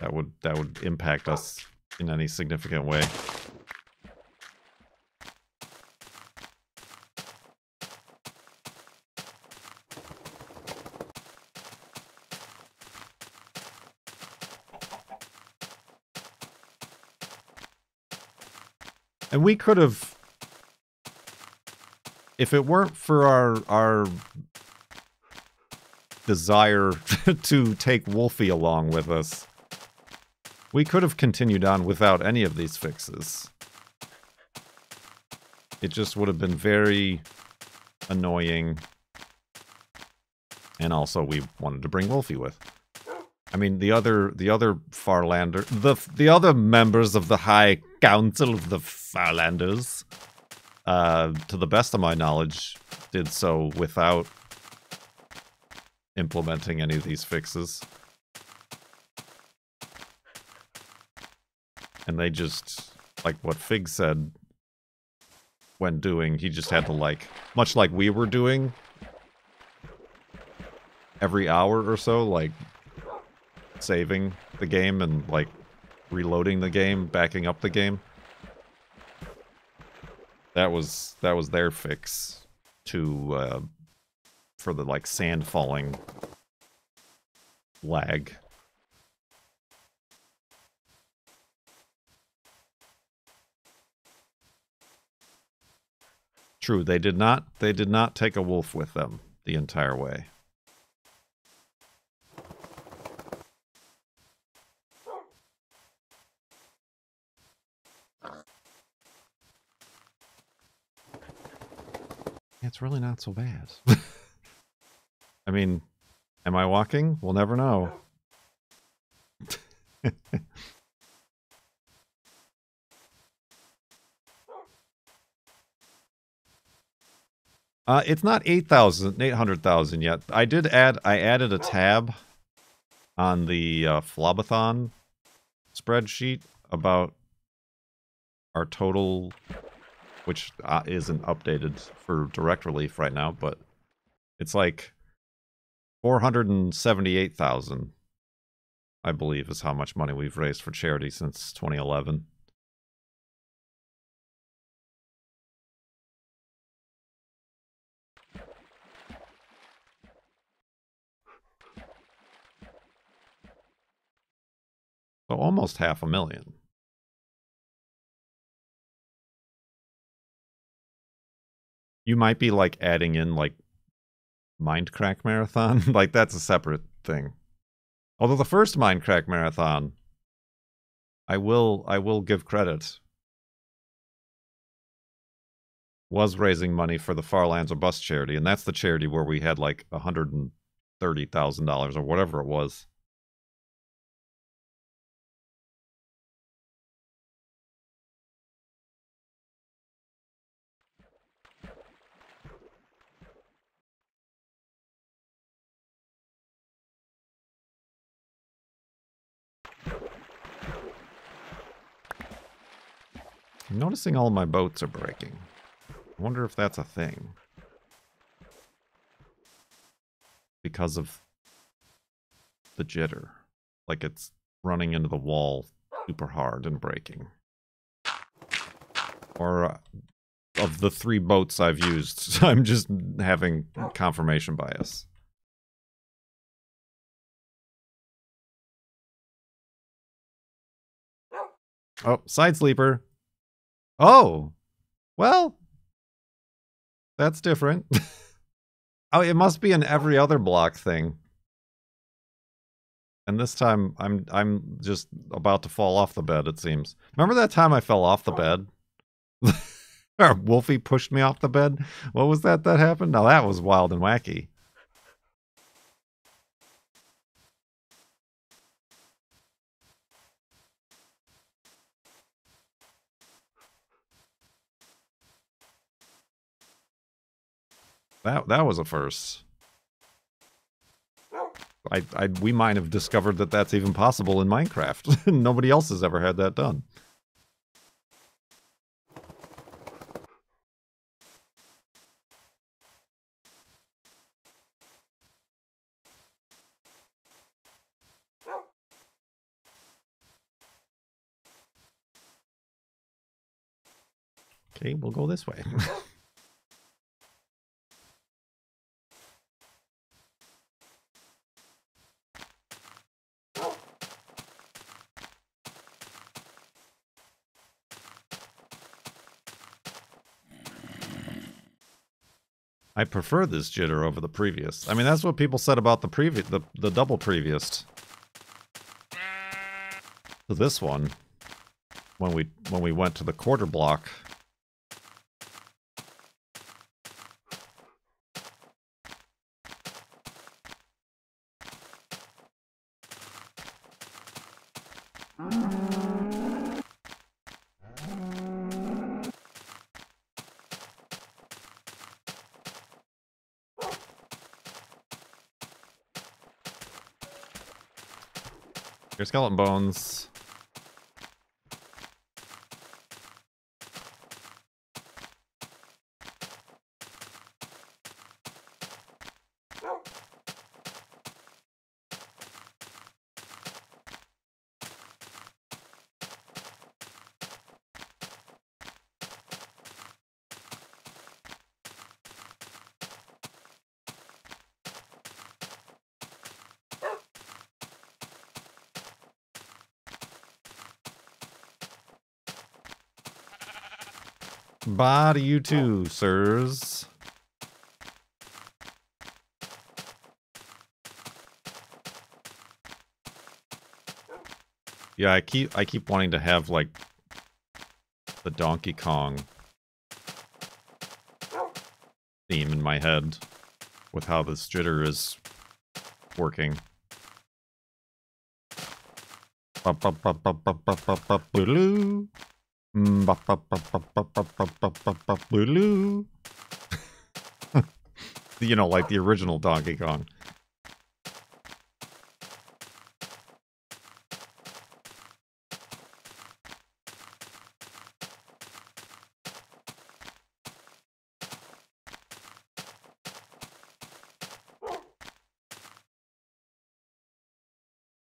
That would impact us in any significant way. And we could have, if it weren't for our desire to take Wolfie along with us, we could have continued on without any of these fixes. It just would have been very annoying. And also we wanted to bring Wolfie with. I mean, the other Farlander, the other members of the High Council of the Farlanders, to the best of my knowledge, did so without implementing any of these fixes. And they just, like what Fig said when doing, he just had to, like, much like we were doing, every hour or so, like, saving the game and, like, reloading the game, backing up the game. That was their fix to, for the, like, sand falling lag. True, they did not take a wolf with them the entire way. It's really not so bad. I mean, am I walking? We'll never know. It's not 800,000 yet. I added a tab on the FLoB-a-thon spreadsheet about our total, which isn't updated for direct relief right now, but it's like 478,000, I believe, is how much money we've raised for charity since 2011. So almost 500,000. You might be, like, adding in, like, Mindcrack Marathon. Like, that's a separate thing. Although the first Mindcrack Marathon, I will give credit, was raising money for the Farlands or Bus charity, and that's the charity where we had, like, $130,000 or whatever it was. I'm noticing all my boats are breaking. I wonder if that's a thing. Because of the jitter. Like it's running into the wall super hard and breaking. Or of the 3 boats I've used, I'm just having confirmation bias. Oh, side sleeper. Oh, well, that's different. Oh, it must be an every other block thing. And this time, I'm just about to fall off the bed, it seems. Remember that time I fell off the bed? Or Wolfie pushed me off the bed? What was that happened? Now that was wild and wacky. That was a first. We might have discovered that that's even possible in Minecraft. Nobody else has ever had that done. Okay, we'll go this way. I prefer this jitter over the previous. I mean, that's what people said about the previous, the double previous. To this one, when we went to the quarter block. Your skeleton bones. Bye to you too, sirs. Yeah, I keep wanting to have like the Donkey Kong theme in my head with how this jitter is working. You know, like the original Donkey Kong.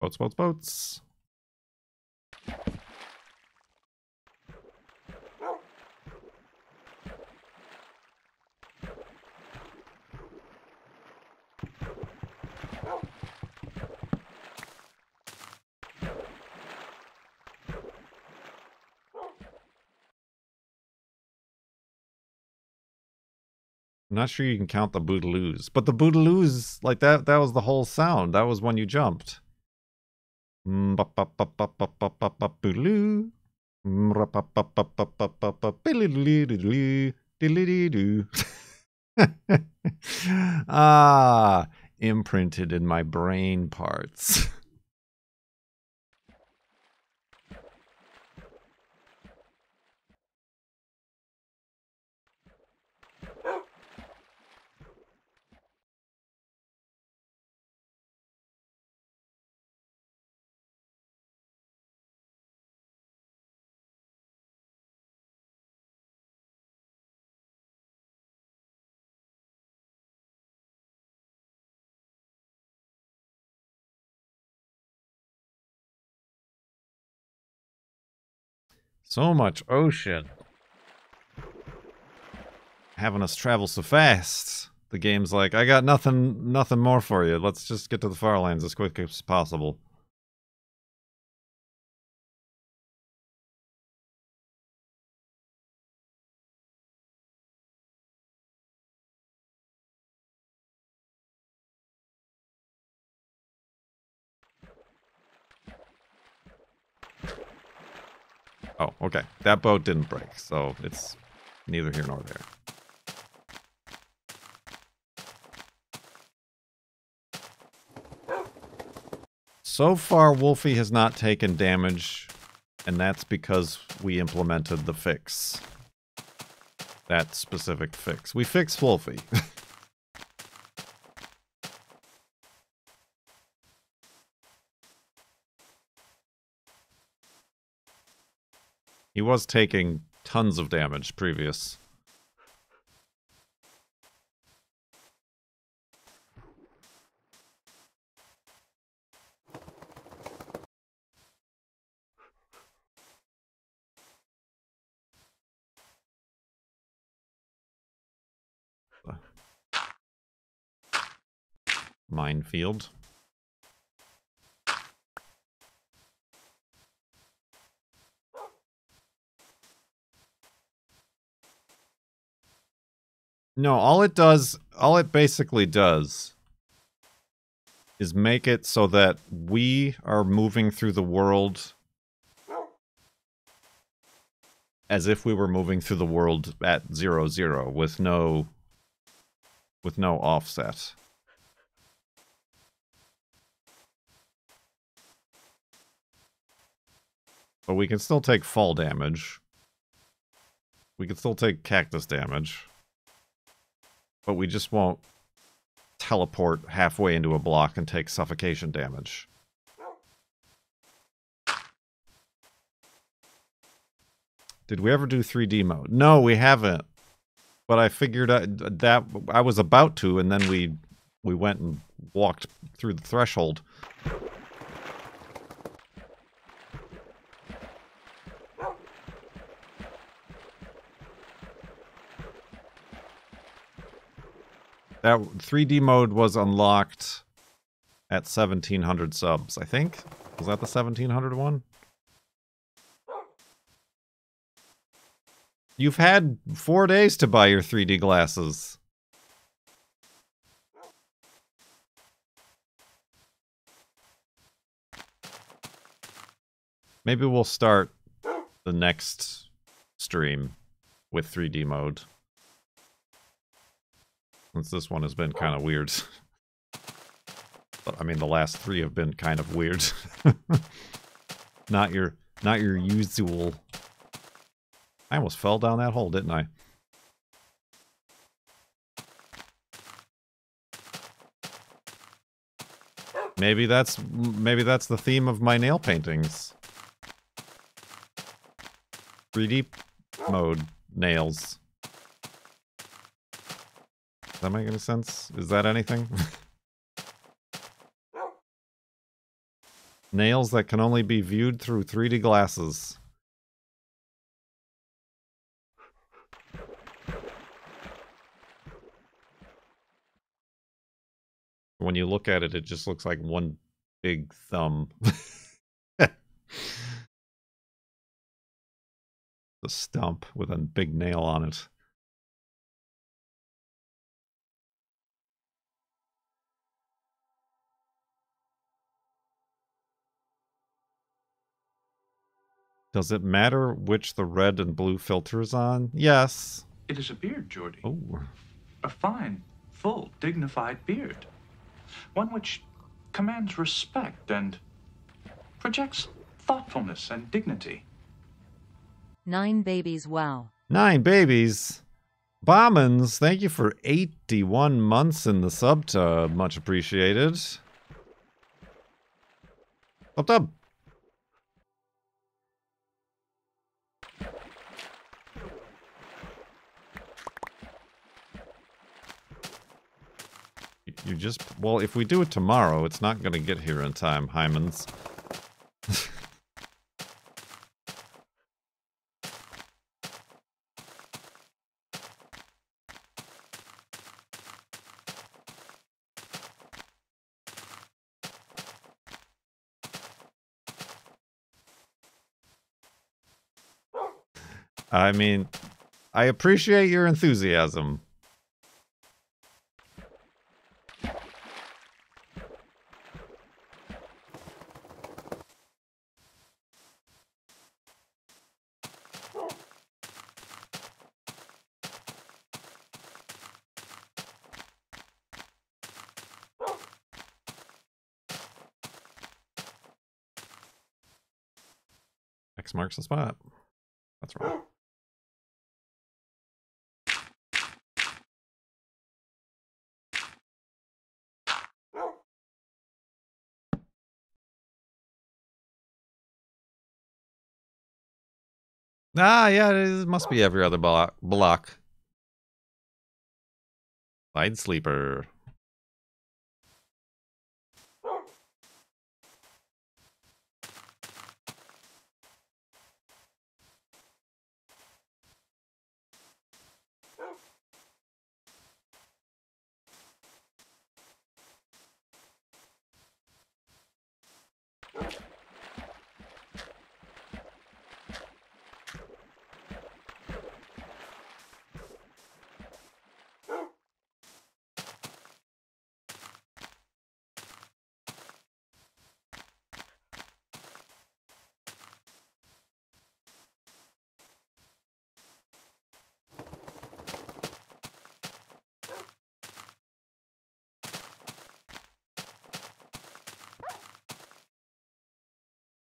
Boats, boats, boats. I'm not sure you can count the boodaloos, but the boodaloos, like that was the whole sound. That was when you jumped. Boodaloo. Ah, imprinted in my brain parts. So much ocean. Having us travel so fast. The game's like, I got nothing more for you. Let's just get to the far lands as quick as possible. Oh, okay. That boat didn't break, so it's neither here nor there. So far, Wolfie has not taken damage, and that's because we implemented the fix. That specific fix. We fixed Wolfie. He was taking tons of damage previous. Minefield. No, all it basically does is make it so that we are moving through the world as if we were moving through the world at 0, with no offset. But we can still take fall damage. We can still take cactus damage. But we just won't teleport halfway into a block and take suffocation damage. Did we ever do 3D mode? No, we haven't. But I figured that I was about to, and then we went and walked through the threshold. That 3D mode was unlocked at 1,700 subs, I think. Was that the 1,700 one? You've had 4 days to buy your 3D glasses. Maybe we'll start the next stream with 3D mode. Since this one has been kind of weird. I mean, the last 3 have been kind of weird. Not your usual. I almost fell down that hole, didn't I? Maybe that's the theme of my nail paintings. 3D mode nails. Does that make any sense? Is that anything? Nails that can only be viewed through 3D glasses. When you look at it, it just looks like one big thumb. The stump with a big nail on it. Does it matter which the red and blue filter is on? Yes. It is a beard, Geordie. Oh. A fine, full, dignified beard. One which commands respect and projects thoughtfulness and dignity. 9 babies, wow. 9 babies. Bombins, thank you for 81 months in the subtub. Much appreciated. Subtub. You just... Well, if we do it tomorrow, it's not going to get here in time, Hymens. I mean, I appreciate your enthusiasm. X marks the spot. That's right. Ah, yeah, it must be every other block. Side sleeper.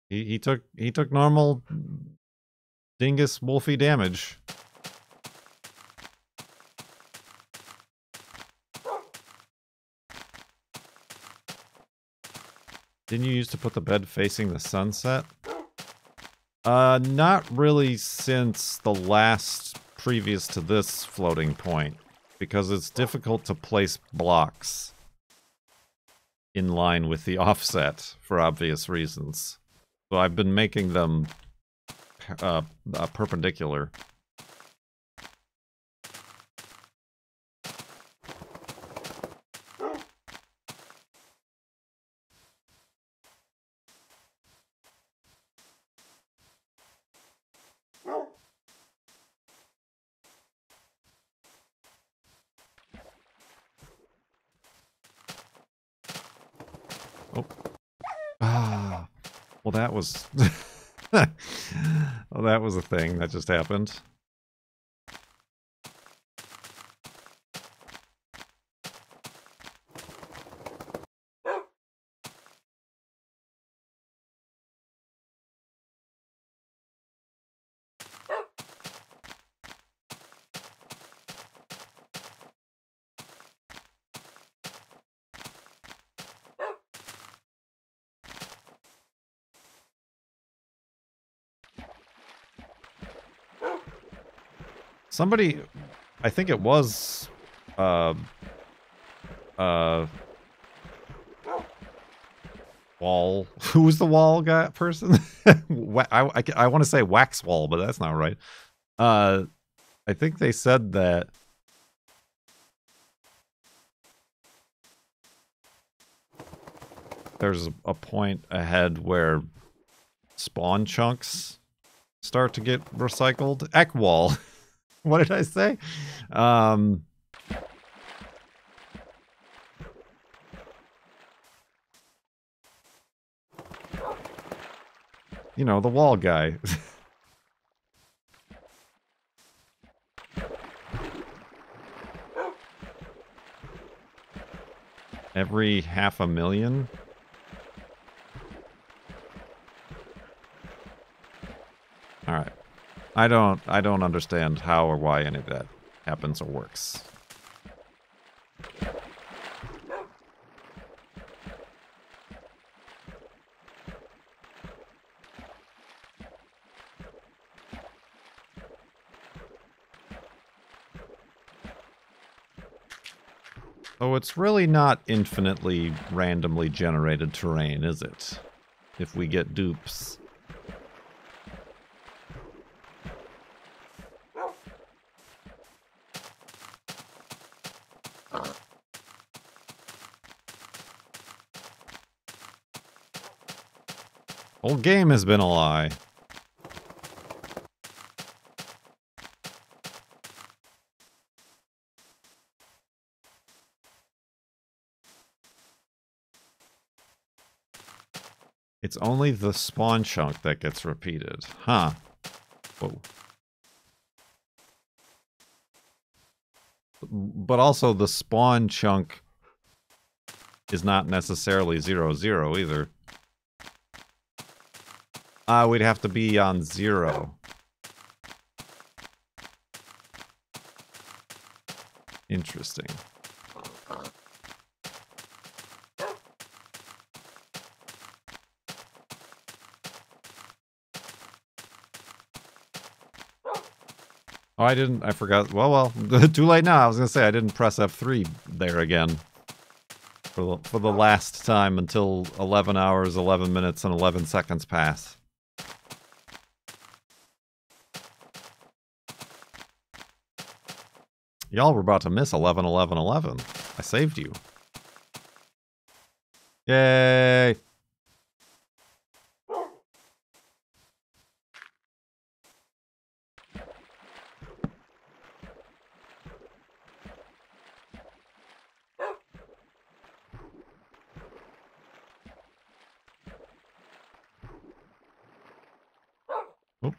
He took normal dingus Wolfie damage. Didn't you used to put the bed facing the sunset? Not really since the last previous to this floating point, because it's difficult to place blocks in line with the offset for obvious reasons. So I've been making them perpendicular. Oh. Ah. Well, that was... well, that was a thing that just happened. Somebody, I think it was, Wall. Who's the wall guy person? I want to say Wax Wall, but that's not right. I think they said that there's a point ahead where spawn chunks start to get recycled. Ekwall. What did I say? You know, the wall guy. Every 500,000? All right. I don't understand how or why any of that happens or works. So it's really not infinitely randomly generated terrain, is it? If we get dupes. Whole game has been a lie. It's only the spawn chunk that gets repeated. Huh. Whoa. But also the spawn chunk is not necessarily 0, 0 either. We'd have to be on 0. Interesting. Oh, I forgot. Well, too late now. I was going to say I didn't press F3 there again. For the last time until 11 hours, 11 minutes, and 11 seconds pass. Y'all were about to miss 11, 11, 11. I saved you. Yay! Oh.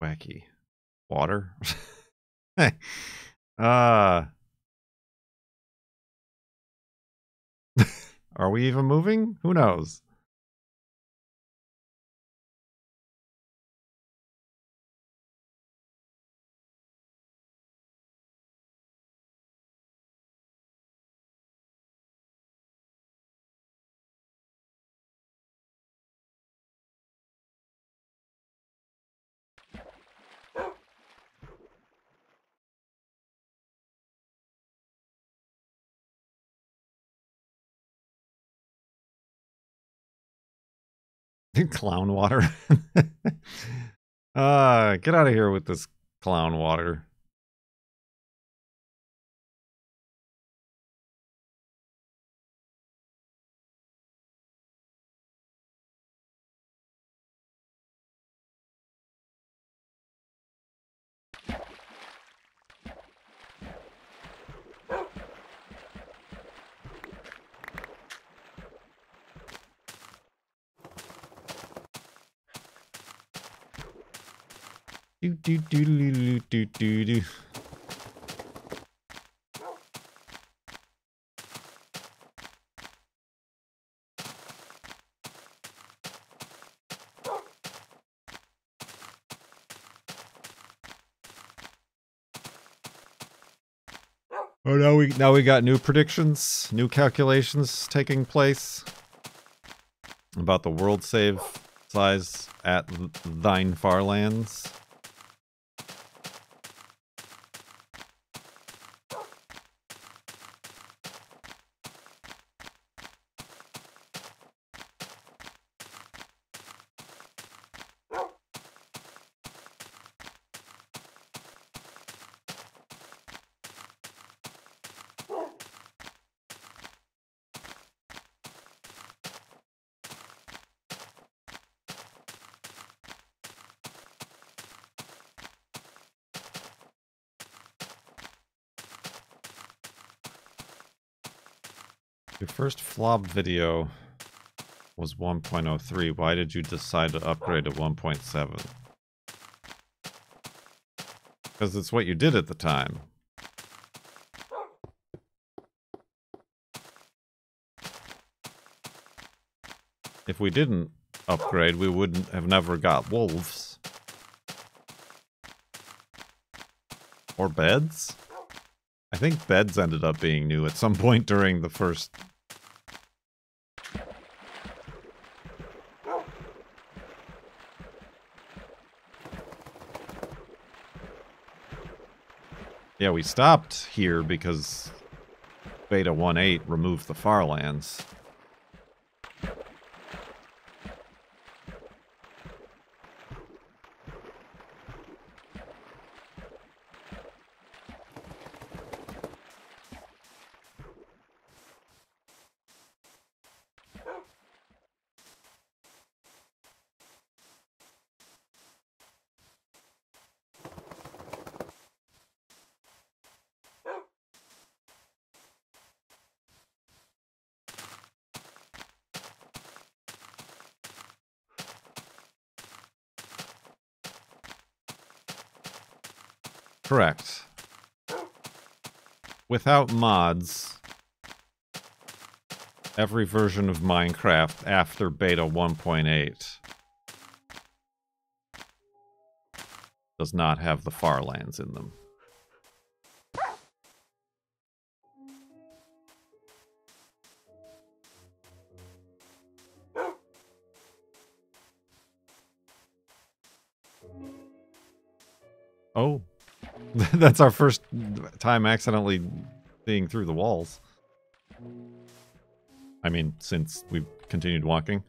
Wacky. Water? Are we even moving? Who knows? Clown water. Get out of here with this clown water. Do do do do do do do. Oh, now we got new predictions, new calculations taking place about the world save size at thine far lands. Your first FLoB video was 1.03. Why did you decide to upgrade to 1.7? Because it's what you did at the time. If we didn't upgrade, we wouldn't have never got wolves. Or beds? I think beds ended up being new at some point during the first... Yeah, we stopped here because Beta 1.8 removed the Farlands. Correct. Without mods, every version of Minecraft after beta 1.8 does not have the farlands in them. Oh, that's our first time accidentally seeing through the walls. I mean, since we've continued walking.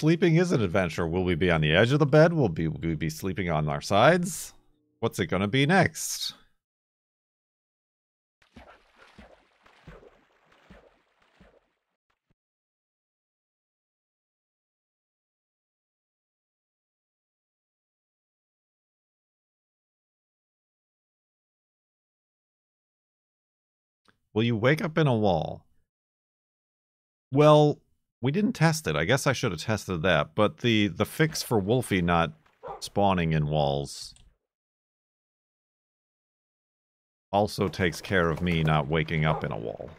Sleeping is an adventure. Will we be on the edge of the bed? Will we be sleeping on our sides? What's it gonna be next? Will you wake up in a wall? Well, we didn't test it. I guess I should have tested that. But the fix for Wolfie not spawning in walls also takes care of me not waking up in a wall.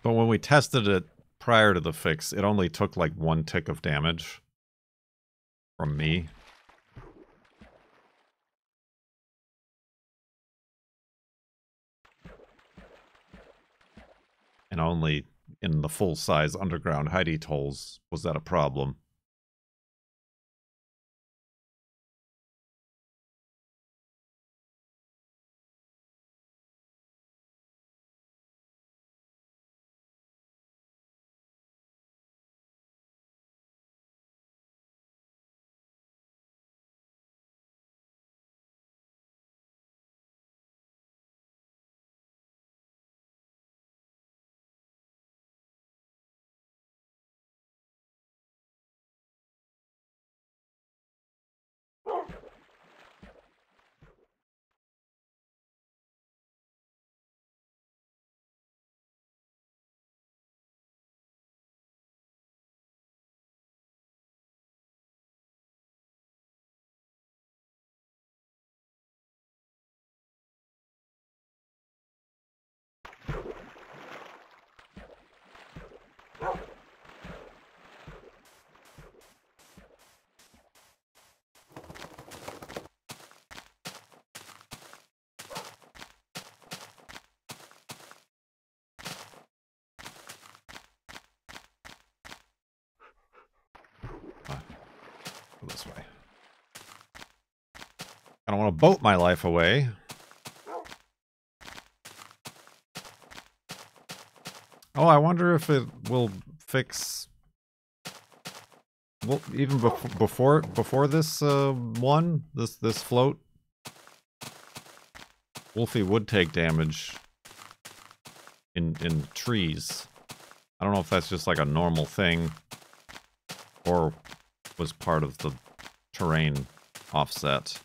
But when we tested it prior to the fix, it only took like 1 tick of damage from me. And only in the full-size underground hidey holes was that a problem. This way. I don't want to boat my life away. Oh, I wonder if it will fix. Well, even before this this float, Wolfie would take damage in trees. I don't know if that's just like a normal thing, or was part of the terrain offset.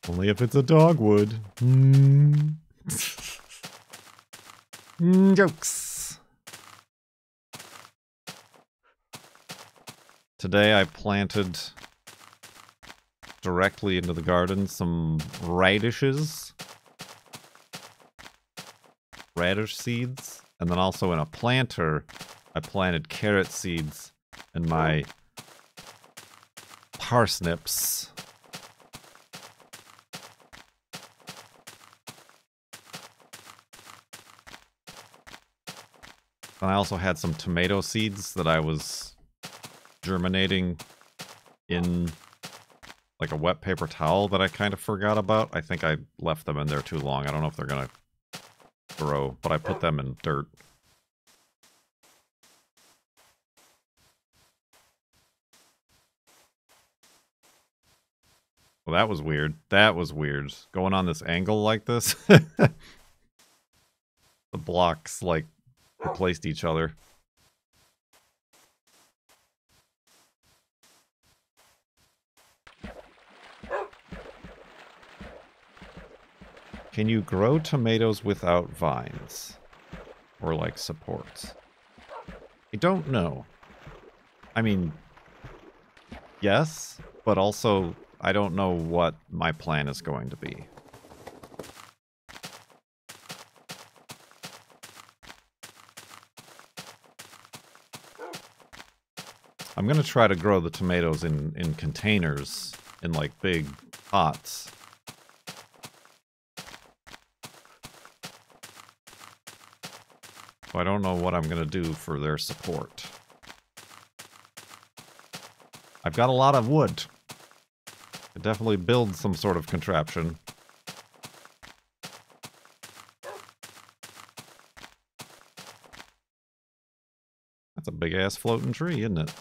Only if it's a dogwood. Jokes. Today I planted directly into the garden some radishes. Radish seeds. And then also in a planter, I planted carrot seeds and my parsnips. And I also had some tomato seeds that I was germinating in like a wet paper towel that I kind of forgot about. I think I left them in there too long. I don't know if they're going to grow, but I put them in dirt. Well, that was weird. That was weird. Going on this angle like this. The blocks, like, replaced each other. Can you grow tomatoes without vines? Or, like, supports? I don't know. I mean, yes, but also I don't know what my plan is going to be. I'm going to try to grow the tomatoes in containers, in like big pots. So I don't know what I'm going to do for their support. I've got a lot of wood. I definitely build some sort of contraption. That's a big-ass floating tree, isn't it?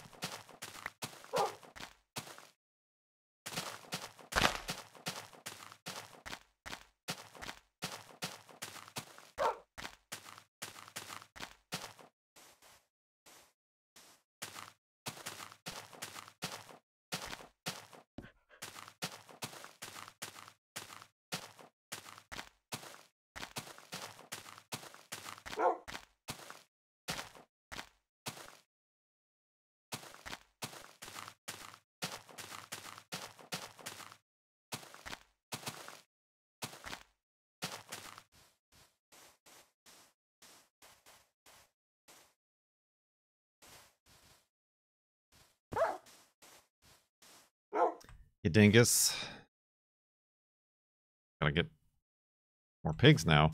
You dingus. Gotta get more pigs now.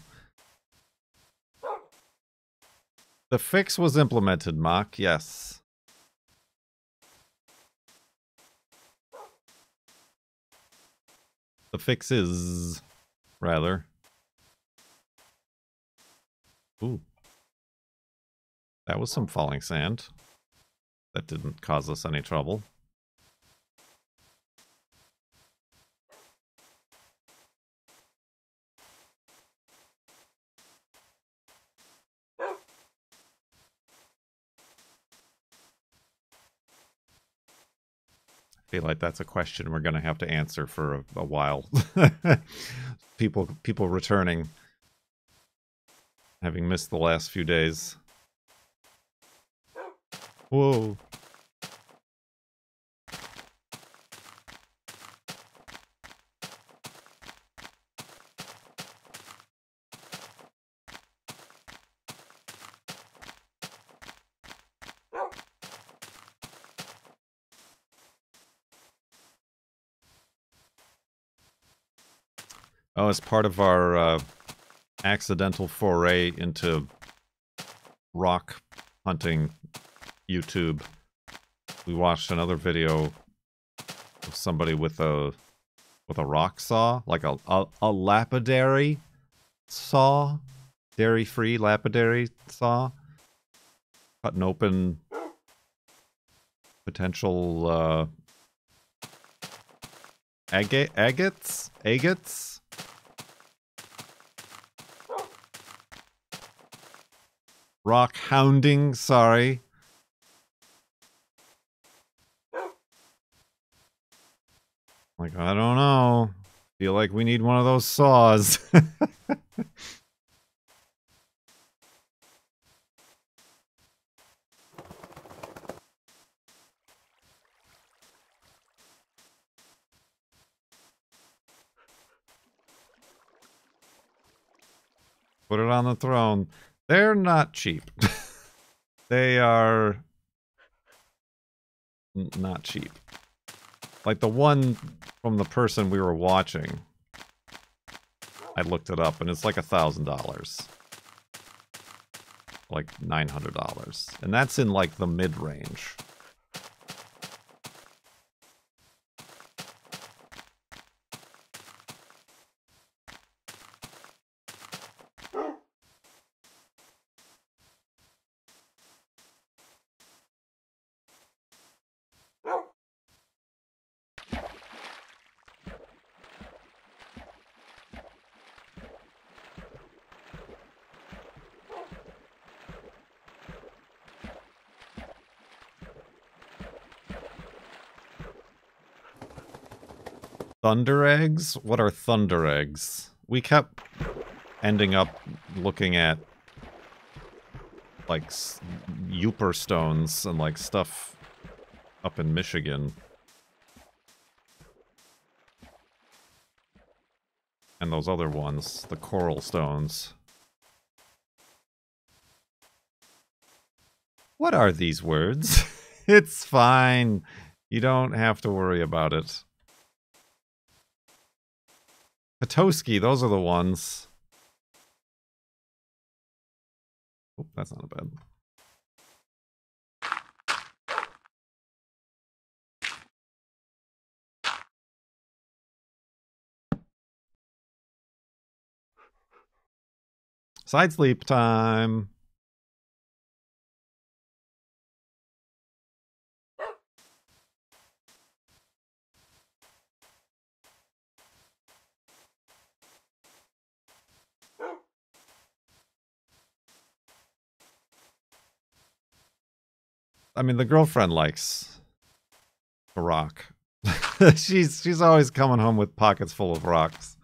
The fix was implemented, Mock, yes. The fix is, rather. Ooh. That was some falling sand. That didn't cause us any trouble. I feel like that's a question we're going to have to answer for a while. People returning, having missed the last few days. Whoa. Oh, as part of our accidental foray into rock hunting YouTube, we watched another video of somebody with a rock saw, like a lapidary saw, dairy-free lapidary saw, cutting open potential agates. Rock hounding, sorry. Like, I don't know. Feel like we need one of those saws. Put it on the throne. They're not cheap. They are not cheap. Like the one from the person we were watching, I looked it up and it's like $1,000. like $900. And that's in like the mid-range. Thunder eggs? What are thunder eggs? We kept ending up looking at like Uper stones and like stuff up in Michigan. And those other ones, the coral stones. What are these words? It's fine. You don't have to worry about it. Petoskey, those are the ones. Oh, that's not bad. Side sleep time. I mean, the girlfriend likes to rock. she's always coming home with pockets full of rocks.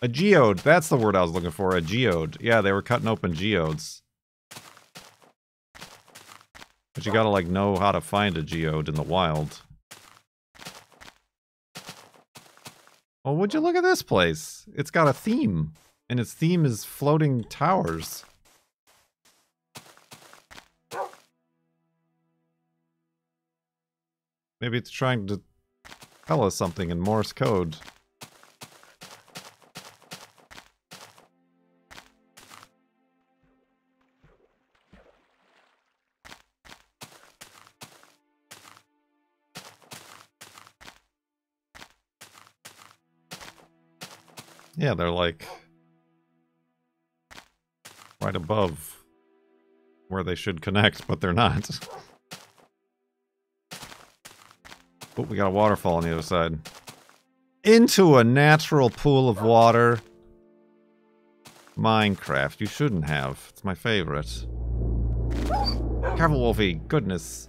A geode, that's the word I was looking for, a geode. Yeah, they were cutting open geodes. But you gotta, like, know how to find a geode in the wild. Well, would you look at this place? It's got a theme. And its theme is floating towers. Maybe it's trying to tell us something in Morse code. Yeah, they're like right above where they should connect, but they're not. Oh, we got a waterfall on the other side. Into a natural pool of water. Minecraft, you shouldn't have. It's my favorite. Careful, Wolfie. Goodness.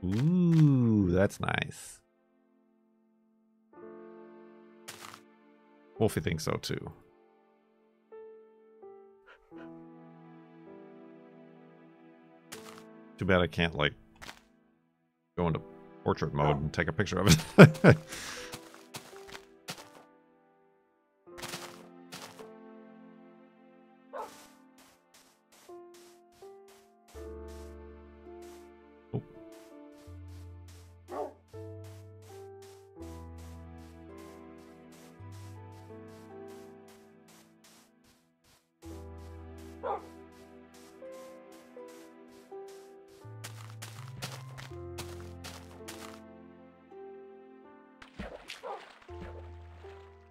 Ooh, that's nice. Wolfie thinks so too. Too bad I can't, like, go into portrait mode and take a picture of it.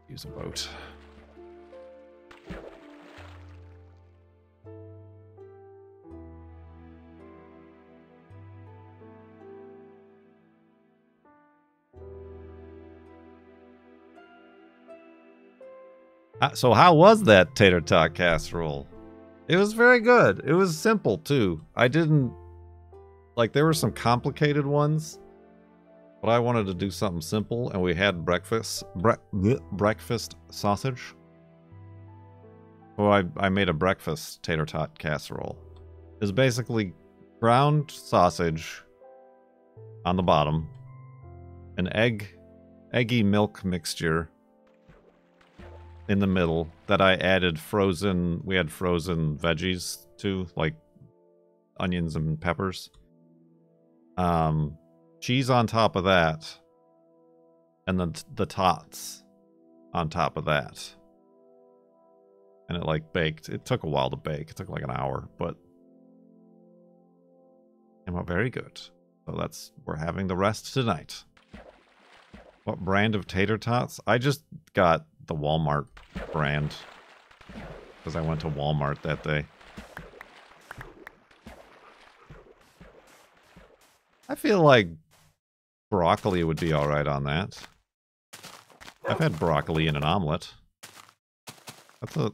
Use a boat. So how was that tater tot casserole? It was very good. It was simple too. I didn't like, there were some complicated ones, but I wanted to do something simple, and we had breakfast sausage. So I made a breakfast tater tot casserole. It's basically ground sausage on the bottom, an eggy milk mixture, in the middle that I added frozen, we had frozen veggies to, like onions and peppers. Cheese on top of that. And then the tots on top of that. And it like baked. It took a while to bake. It took like an hour, but came out very good. So we're having the rest tonight. What brand of tater tots? I just got the Walmart brand because I went to Walmart that day. I feel like broccoli would be alright on that. I've had broccoli in an omelet.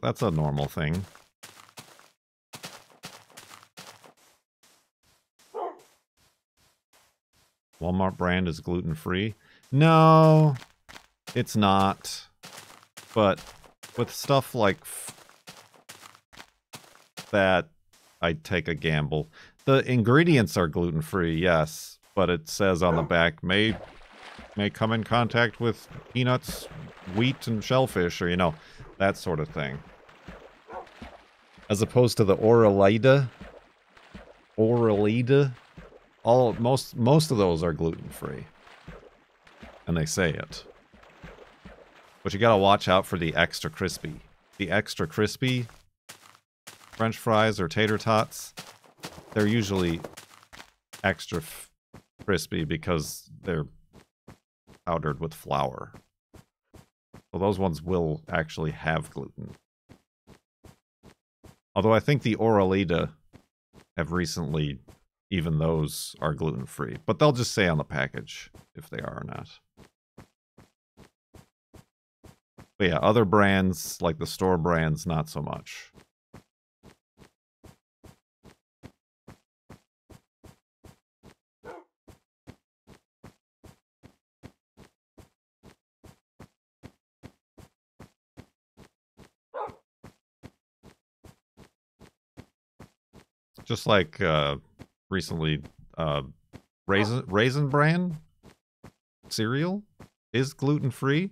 That's a normal thing. Walmart brand is gluten-free. No, it's not. But with stuff like that, I take a gamble. The ingredients are gluten-free, yes, but it says on the back, may come in contact with peanuts, wheat, and shellfish, or, you know, that sort of thing. As opposed to the Oralida. Most of those are gluten-free. And they say it. But you gotta watch out for the extra crispy. The extra crispy French fries or tater tots, they're usually extra crispy because they're powdered with flour. So those ones will actually have gluten. Although I think the Oralida have recently, even those are gluten-free. But they'll just say on the package if they are or not. But yeah, other brands, like the store brands, not so much. Just like recently, Raisin Bran cereal is gluten-free.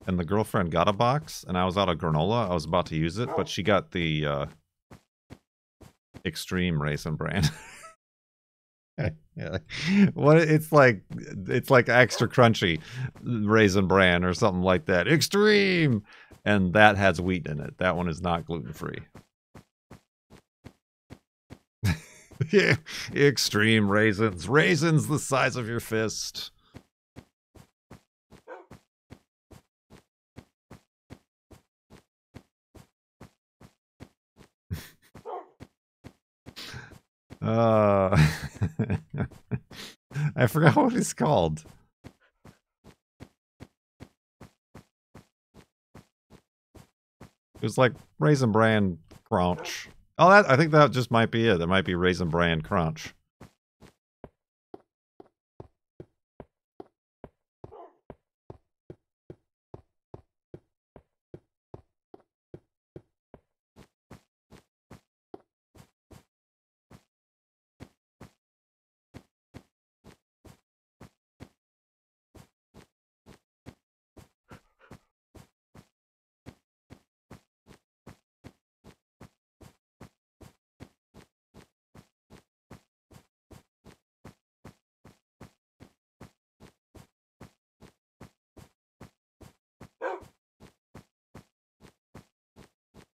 And the girlfriend got a box, and I was out of granola. I was about to use it, but she got the extreme Raisin Bran. Yeah. What it's like extra crunchy Raisin Bran or something like that. Extreme, and that has wheat in it. That one is not gluten-free. Yeah, extreme raisins. Raisins the size of your fist. I forgot what it's called. It was like Raisin Bran Crunch. Oh, I think that just might be it. That might be Raisin Bran Crunch.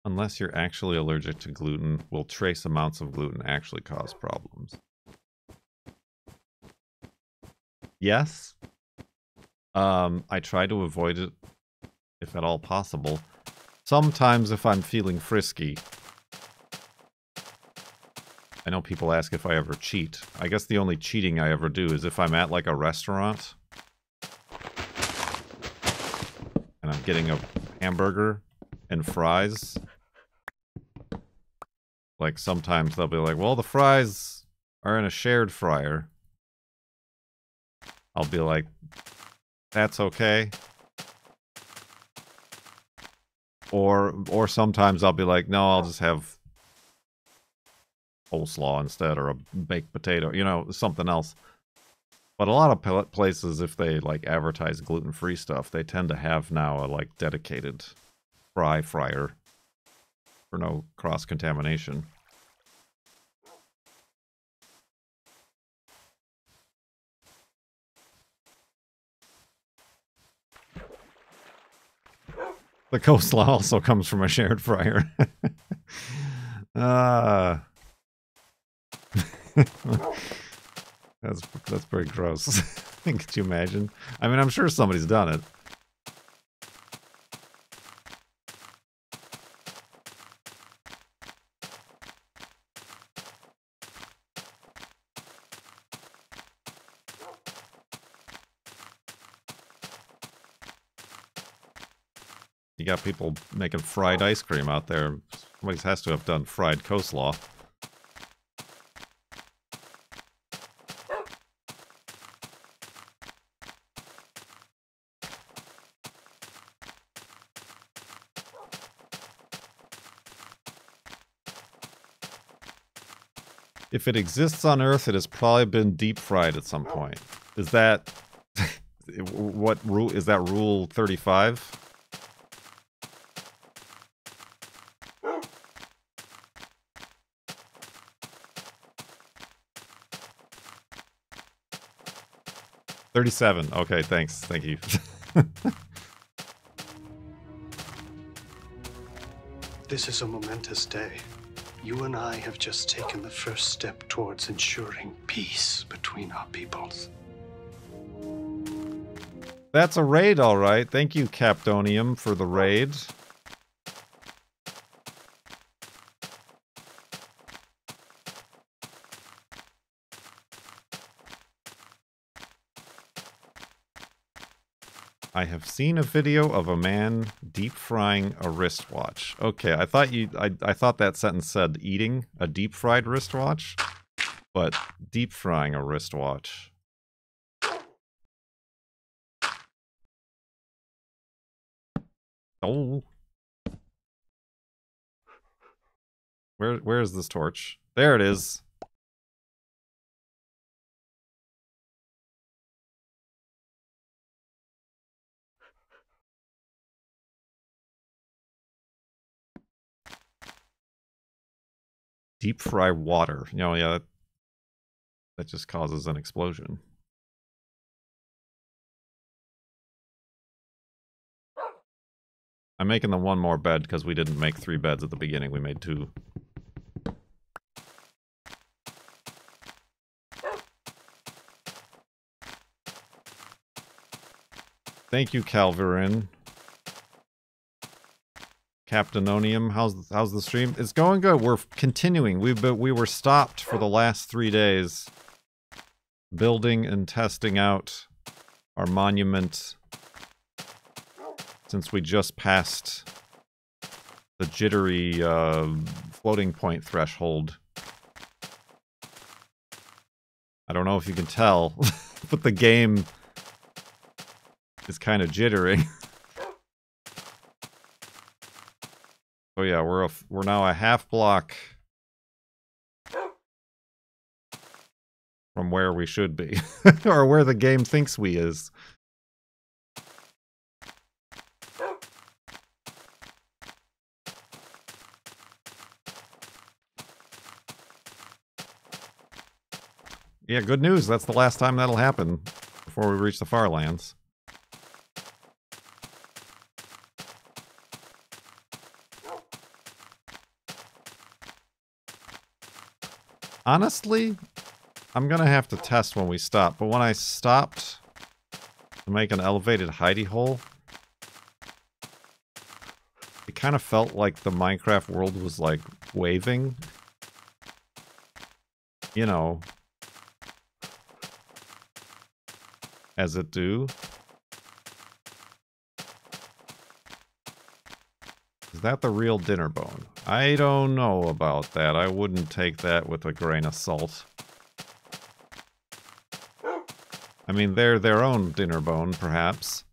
Unless you're actually allergic to gluten, will trace amounts of gluten actually cause problems? Yes. I try to avoid it if at all possible. Sometimes if I'm feeling frisky. I know people ask if I ever cheat. I guess the only cheating I ever do is if I'm at like a restaurant and I'm getting a hamburger and fries. Like, sometimes they'll be like, well, the fries are in a shared fryer. I'll be like, that's okay. Or sometimes I'll be like, no, I'll just have coleslaw instead, or a baked potato, you know, something else. But a lot of places, if they, like, advertise gluten-free stuff, they tend to have now a, like, dedicated fryer for no cross-contamination. The coleslaw also comes from a shared fryer. That's pretty gross. Could you imagine? I mean, I'm sure somebody's done it. You got people making fried ice cream out there. Somebody has to have done fried coleslaw. If it exists on Earth, it has probably been deep fried at some point. Is that what rule is that? Rule 35? $37. Okay, thanks. Thank you. This is a momentous day. You and I have just taken the first step towards ensuring peace between our peoples. That's a raid, all right. Thank you, Capdonium, for the raid. I have seen a video of a man deep frying a wristwatch. Okay, I thought that sentence said eating a deep fried wristwatch, but deep frying a wristwatch. Oh. Where is this torch? There it is. Deep fry water. You know, yeah, that just causes an explosion. I'm making the one more bed because we didn't make 3 beds at the beginning. We made 2. Thank you, Calverin. Captainonium, how's the stream? It's going good. We're continuing. We were stopped for the last 3 days, building and testing out our monument, since we just passed the jittery floating point threshold. I don't know if you can tell, but the game is kind of jittery. Oh yeah, we're now a half block from where we should be, or where the game thinks we is. Yeah, good news. That's the last time that'll happen before we reach the far lands. Honestly, I'm gonna have to test when we stop, but when I stopped to make an elevated hidey hole, it kind of felt like the Minecraft world was like waving. You know, as it do. Is that the real dinner bone? I don't know about that. I wouldn't take that with a grain of salt. I mean, they're their own dinner bone, perhaps.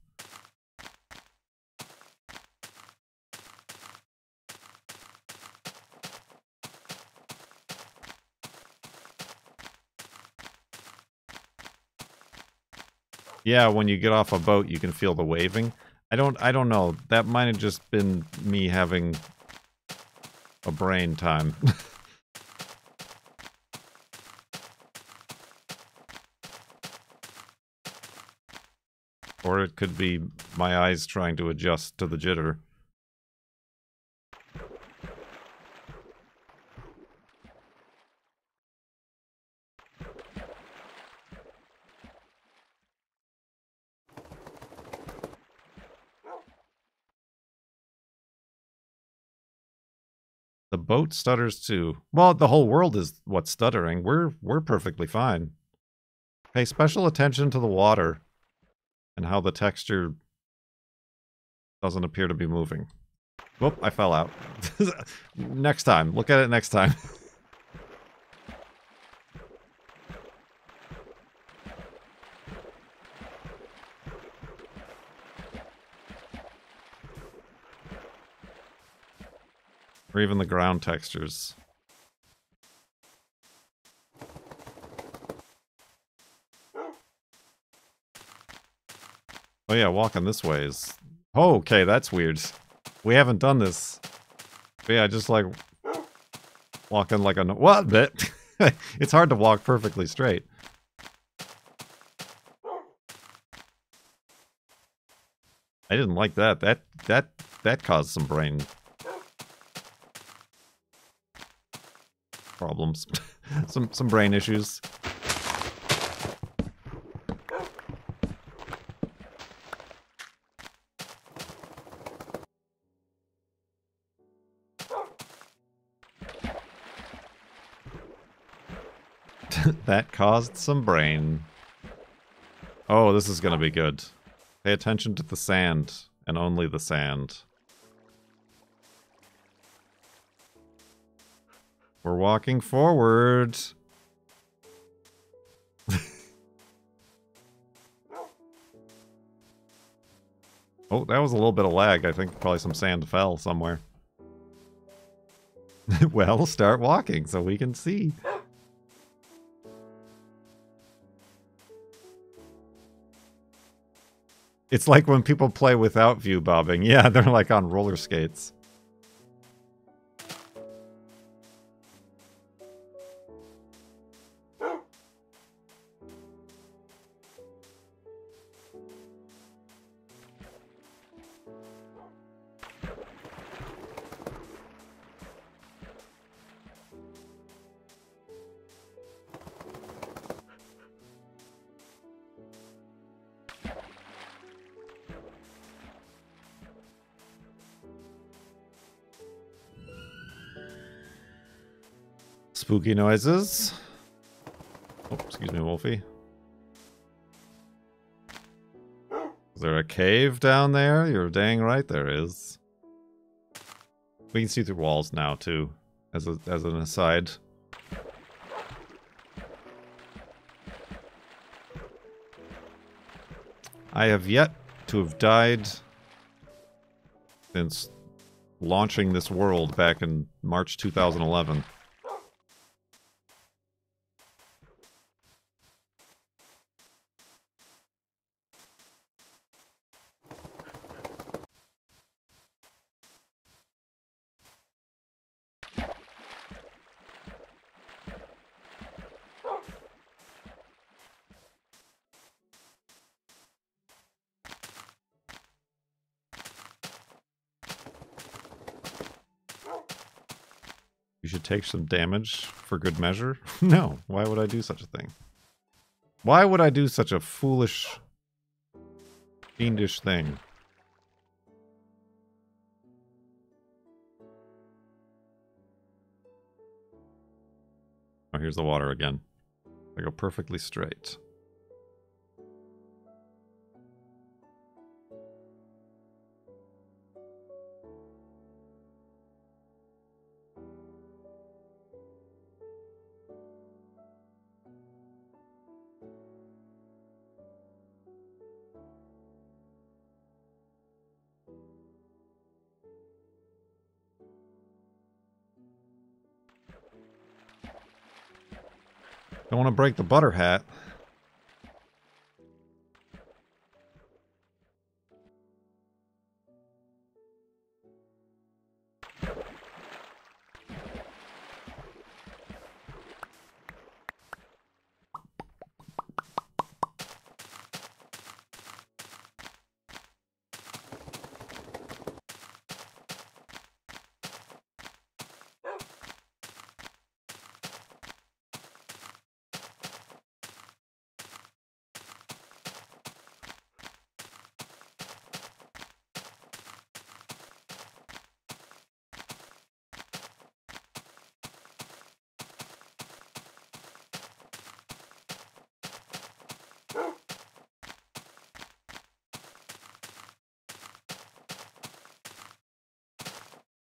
Yeah, when you get off a boat, you can feel the waving. I don't know. That might have just been me having a brain time. Or it could be my eyes trying to adjust to the jitter. The boat stutters too. Well, the whole world is what's stuttering. We're perfectly fine. Pay special attention to the water and how the texture doesn't appear to be moving. Whoop, I fell out. Next time. Look at it next time. Or even the ground textures. Oh yeah, walking this way is... Oh, okay, that's weird. We haven't done this. But yeah, just like... walking like a... What? Bit? It's hard to walk perfectly straight. I didn't like that. That caused some brain... problems. some brain issues. That caused some brain. Oh, this is gonna be good. Pay attention to the sand, and only the sand. We're walking forward. Oh, that was a little bit of lag. I think probably some sand fell somewhere. Well, start walking so we can see. It's like when people play without view bobbing. Yeah, they're like on roller skates. Spooky noises. Oh, excuse me, Wolfie. Is there a cave down there? You're dang right there is. We can see through walls now too, as an aside. I have yet to have died since launching this world back in March 2011. You should take some damage for good measure? No, why would I do such a thing? Why would I do such a foolish, fiendish thing? Oh, here's the water again. I go perfectly straight. Don't want to break the butter hat.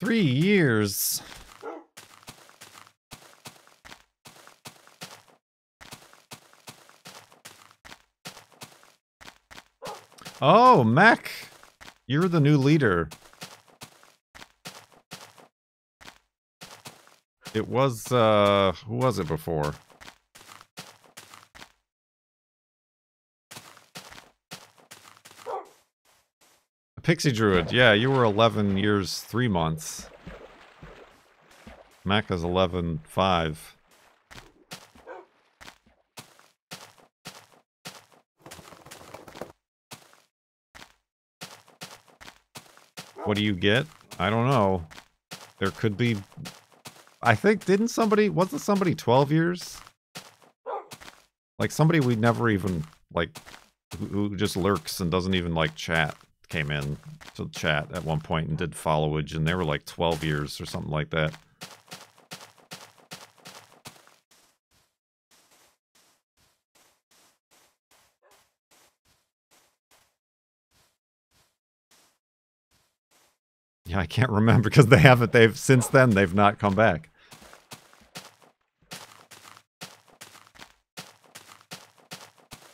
3 years. Oh, Mac, you're the new leader. It was, who was it before? A Pixie Druid. Yeah, you were 11 years, 3 months. Mac is 11.5. What do you get? I don't know. There could be... I think, didn't somebody... Wasn't somebody 12 years? Like, somebody we never even, like, who just lurks and doesn't even, like, chat, came in to chat at one point and did followage, and they were, like, 12 years or something like that. Yeah, I can't remember because they haven't. Since then they've not come back.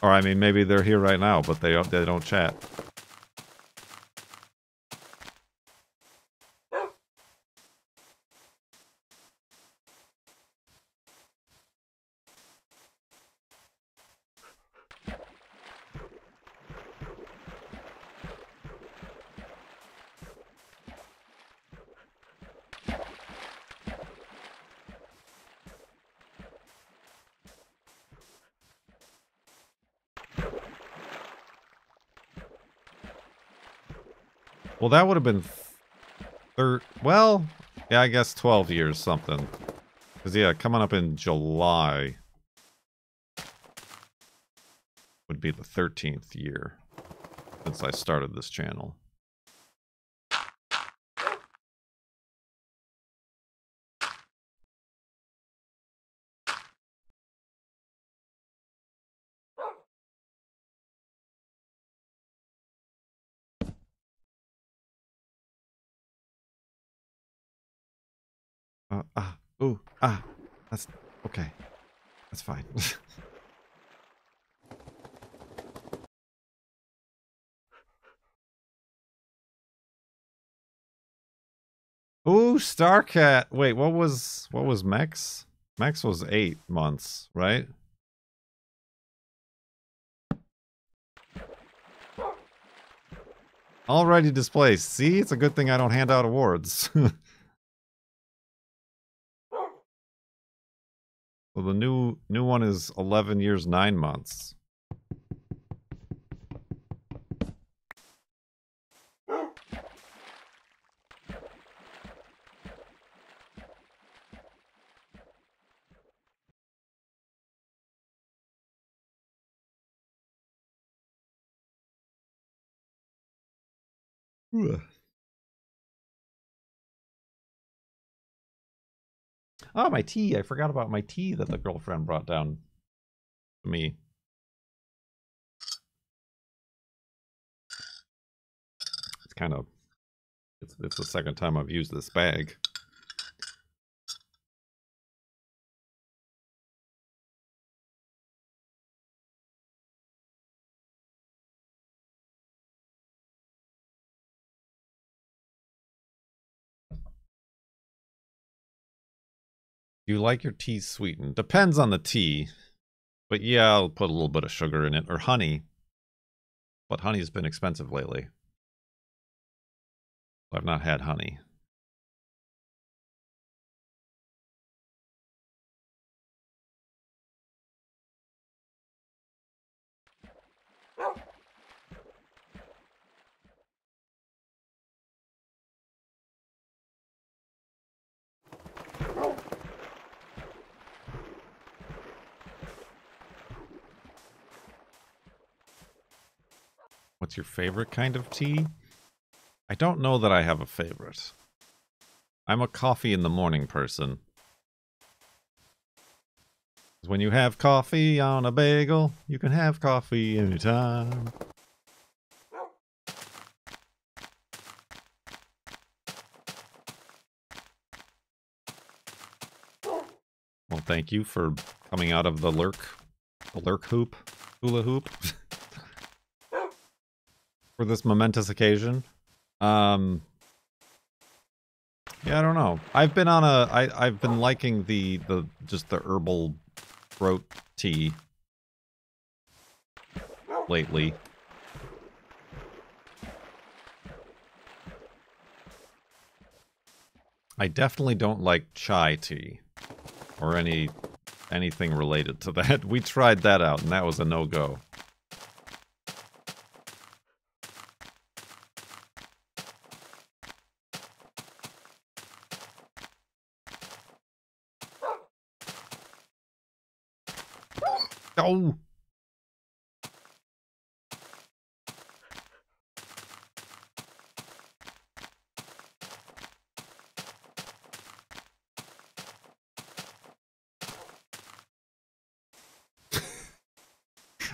Or I mean, maybe they're here right now, but they don't chat. Well, that would have been well, yeah, I guess 12 years something. Because, yeah, coming up in July would be the 13th year since I started this channel. That's okay. That's fine. Ooh, Starcat. Wait, what was Max? Max was 8 months, right? Already displaced. See, it's a good thing I don't hand out awards. Well, the new one is 11 years, 9 months. Ugh. Oh, my tea. I forgot about my tea that the girlfriend brought down to me. It's kind of... It's the second time I've used this bag. Do you like your tea sweetened? Depends on the tea. But yeah, I'll put a little bit of sugar in it. Or honey. But honey's been expensive lately. I've not had honey. What's your favorite kind of tea? I don't know that I have a favorite. I'm a coffee in the morning person. When you have coffee on a bagel, you can have coffee anytime. thank you for coming out of the lurk hoop, hula hoop, for this momentous occasion. Yeah, I don't know. I've been on I've been liking the herbal throat tea lately. I definitely don't like chai tea or anything related to that. We tried that out and that was a no-go. Oh!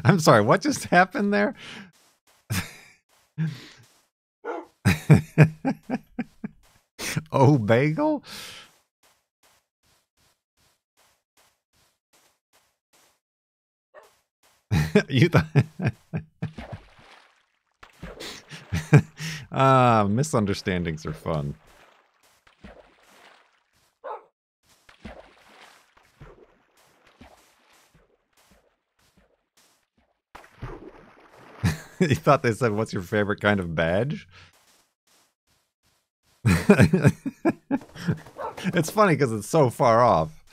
I'm sorry, what just happened there? Oh, bagel? You thought... misunderstandings are fun. You thought they said, what's your favorite kind of badge? It's funny because it's so far off.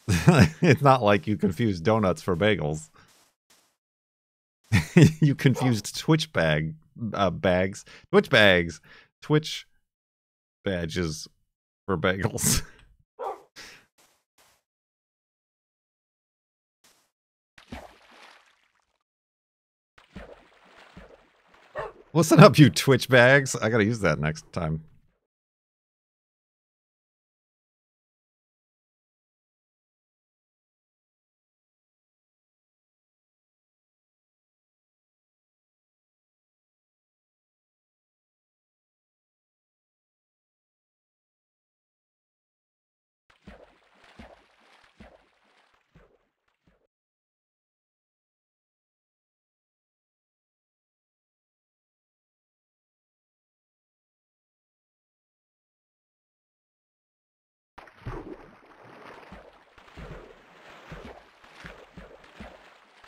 It's not like you confused donuts for bagels. You confused Twitch bags, Twitch bags, Twitch badges for bagels. Listen up, you Twitch bags. I gotta use that next time.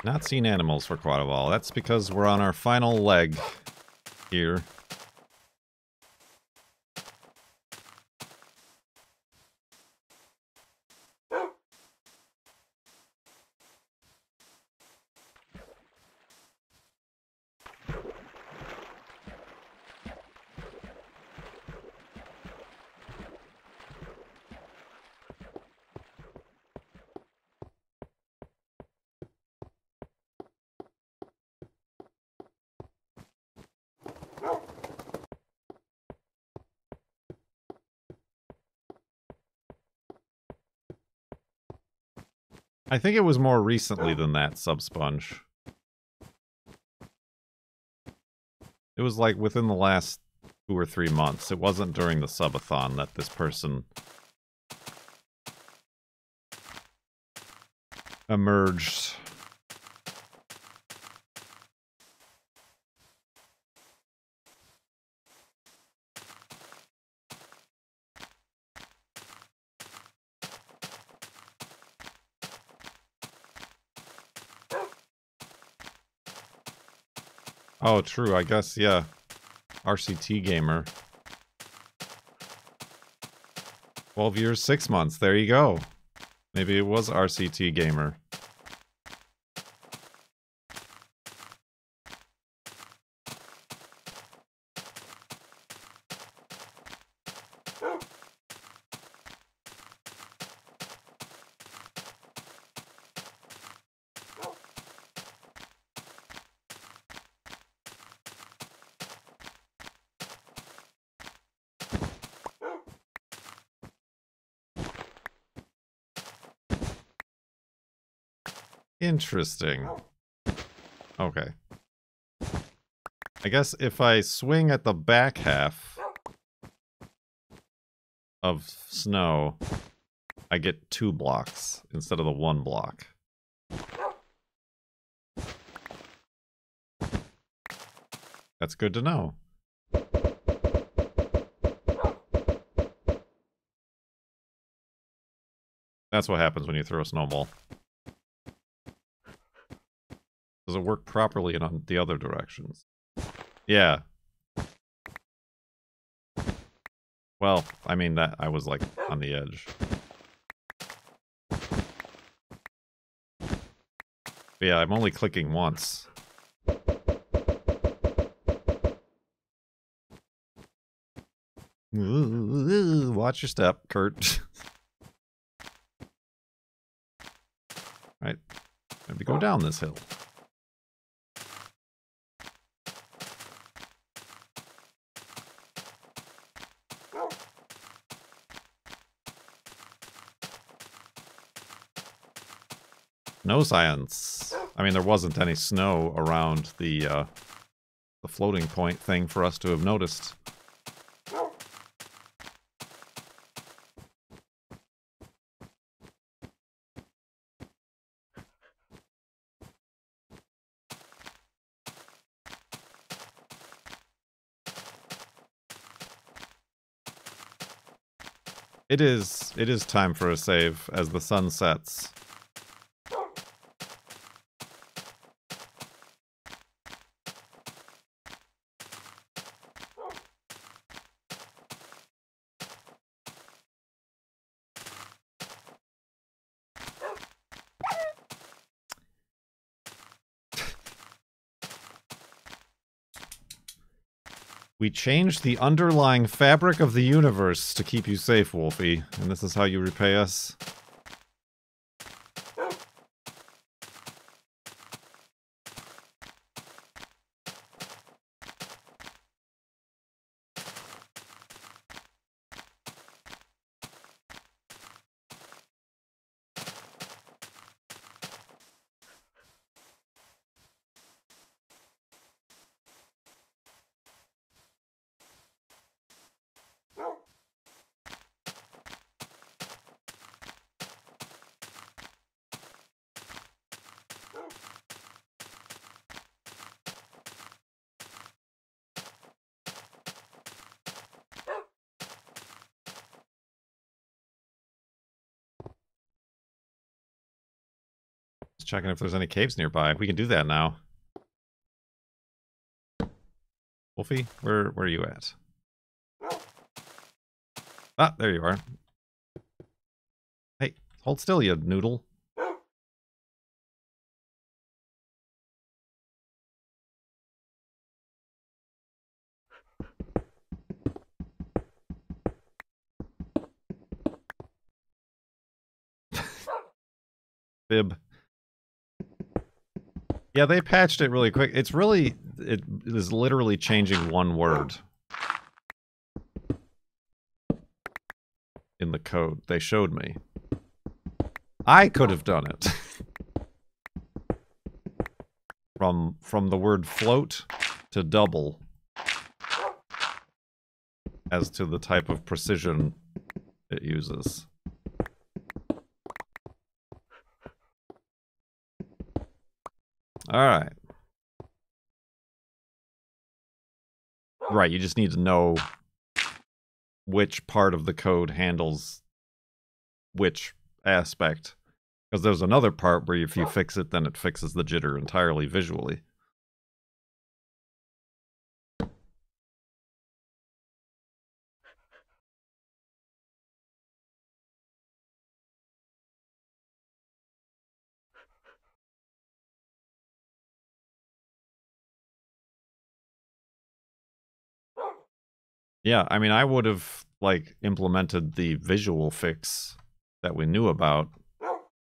Not seen animals for quite a while. That's because we're on our final leg here. I think it was more recently than that, Subsponge. It was like within the last 2 or 3 months. It wasn't during the subathon that this person emerged. Oh, true. I guess, yeah. RCT Gamer. 12 years, 6 months. There you go. Maybe it was RCT Gamer. Interesting. Okay. I guess if I swing at the back half of snow, I get 2 blocks instead of the 1 block. That's good to know. That's what happens when you throw a snowball. Does it work properly in on the other directions? Yeah. Well, I mean that I was like on the edge. But yeah, I'm only clicking once. Ooh, watch your step, Kurt. Right. Maybe go down this hill. No science. I mean, there wasn't any snow around the floating point thing for us to have noticed. It is time for a save as the sun sets. We changed the underlying fabric of the universe to keep you safe, Wolfie, and this is how you repay us? Just checking if there's any caves nearby. We can do that now. Wolfie, where are you at? Ah, there you are. Hey, hold still, you noodle. Fib. Yeah, they patched it really quick. It's really, it is literally changing one word in the code. They showed me. I could have done it. From the word float to double as to the type of precision it uses. Alright. Right, you just need to know which part of the code handles which aspect. Because there's another part where if you fix it, then it fixes the jitter entirely visually. Yeah, I mean, I would have, like, implemented the visual fix that we knew about,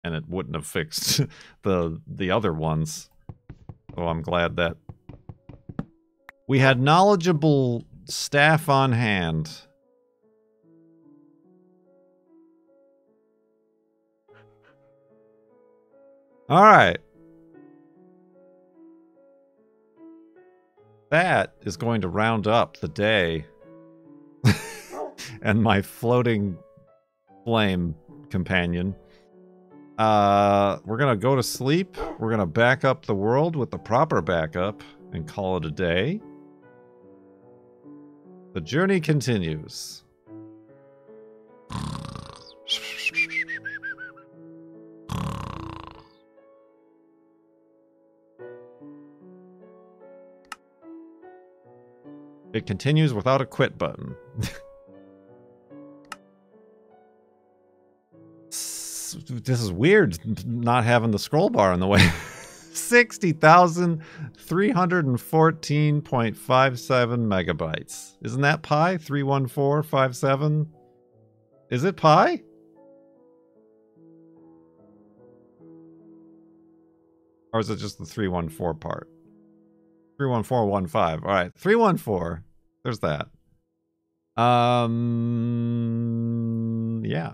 and it wouldn't have fixed the other ones. Oh, I'm glad that we had knowledgeable staff on hand. All right. That is going to round up the day and my floating flame companion. We're gonna go to sleep. We're gonna back up the world with the proper backup and call it a day. The journey continues. It continues without a quit button. This is weird, not having the scroll bar in the way. 60,314.57 megabytes. Isn't that pi? 31457? Is it pi? Or is it just the 314 part? 31415. All right, 314. There's that. Yeah.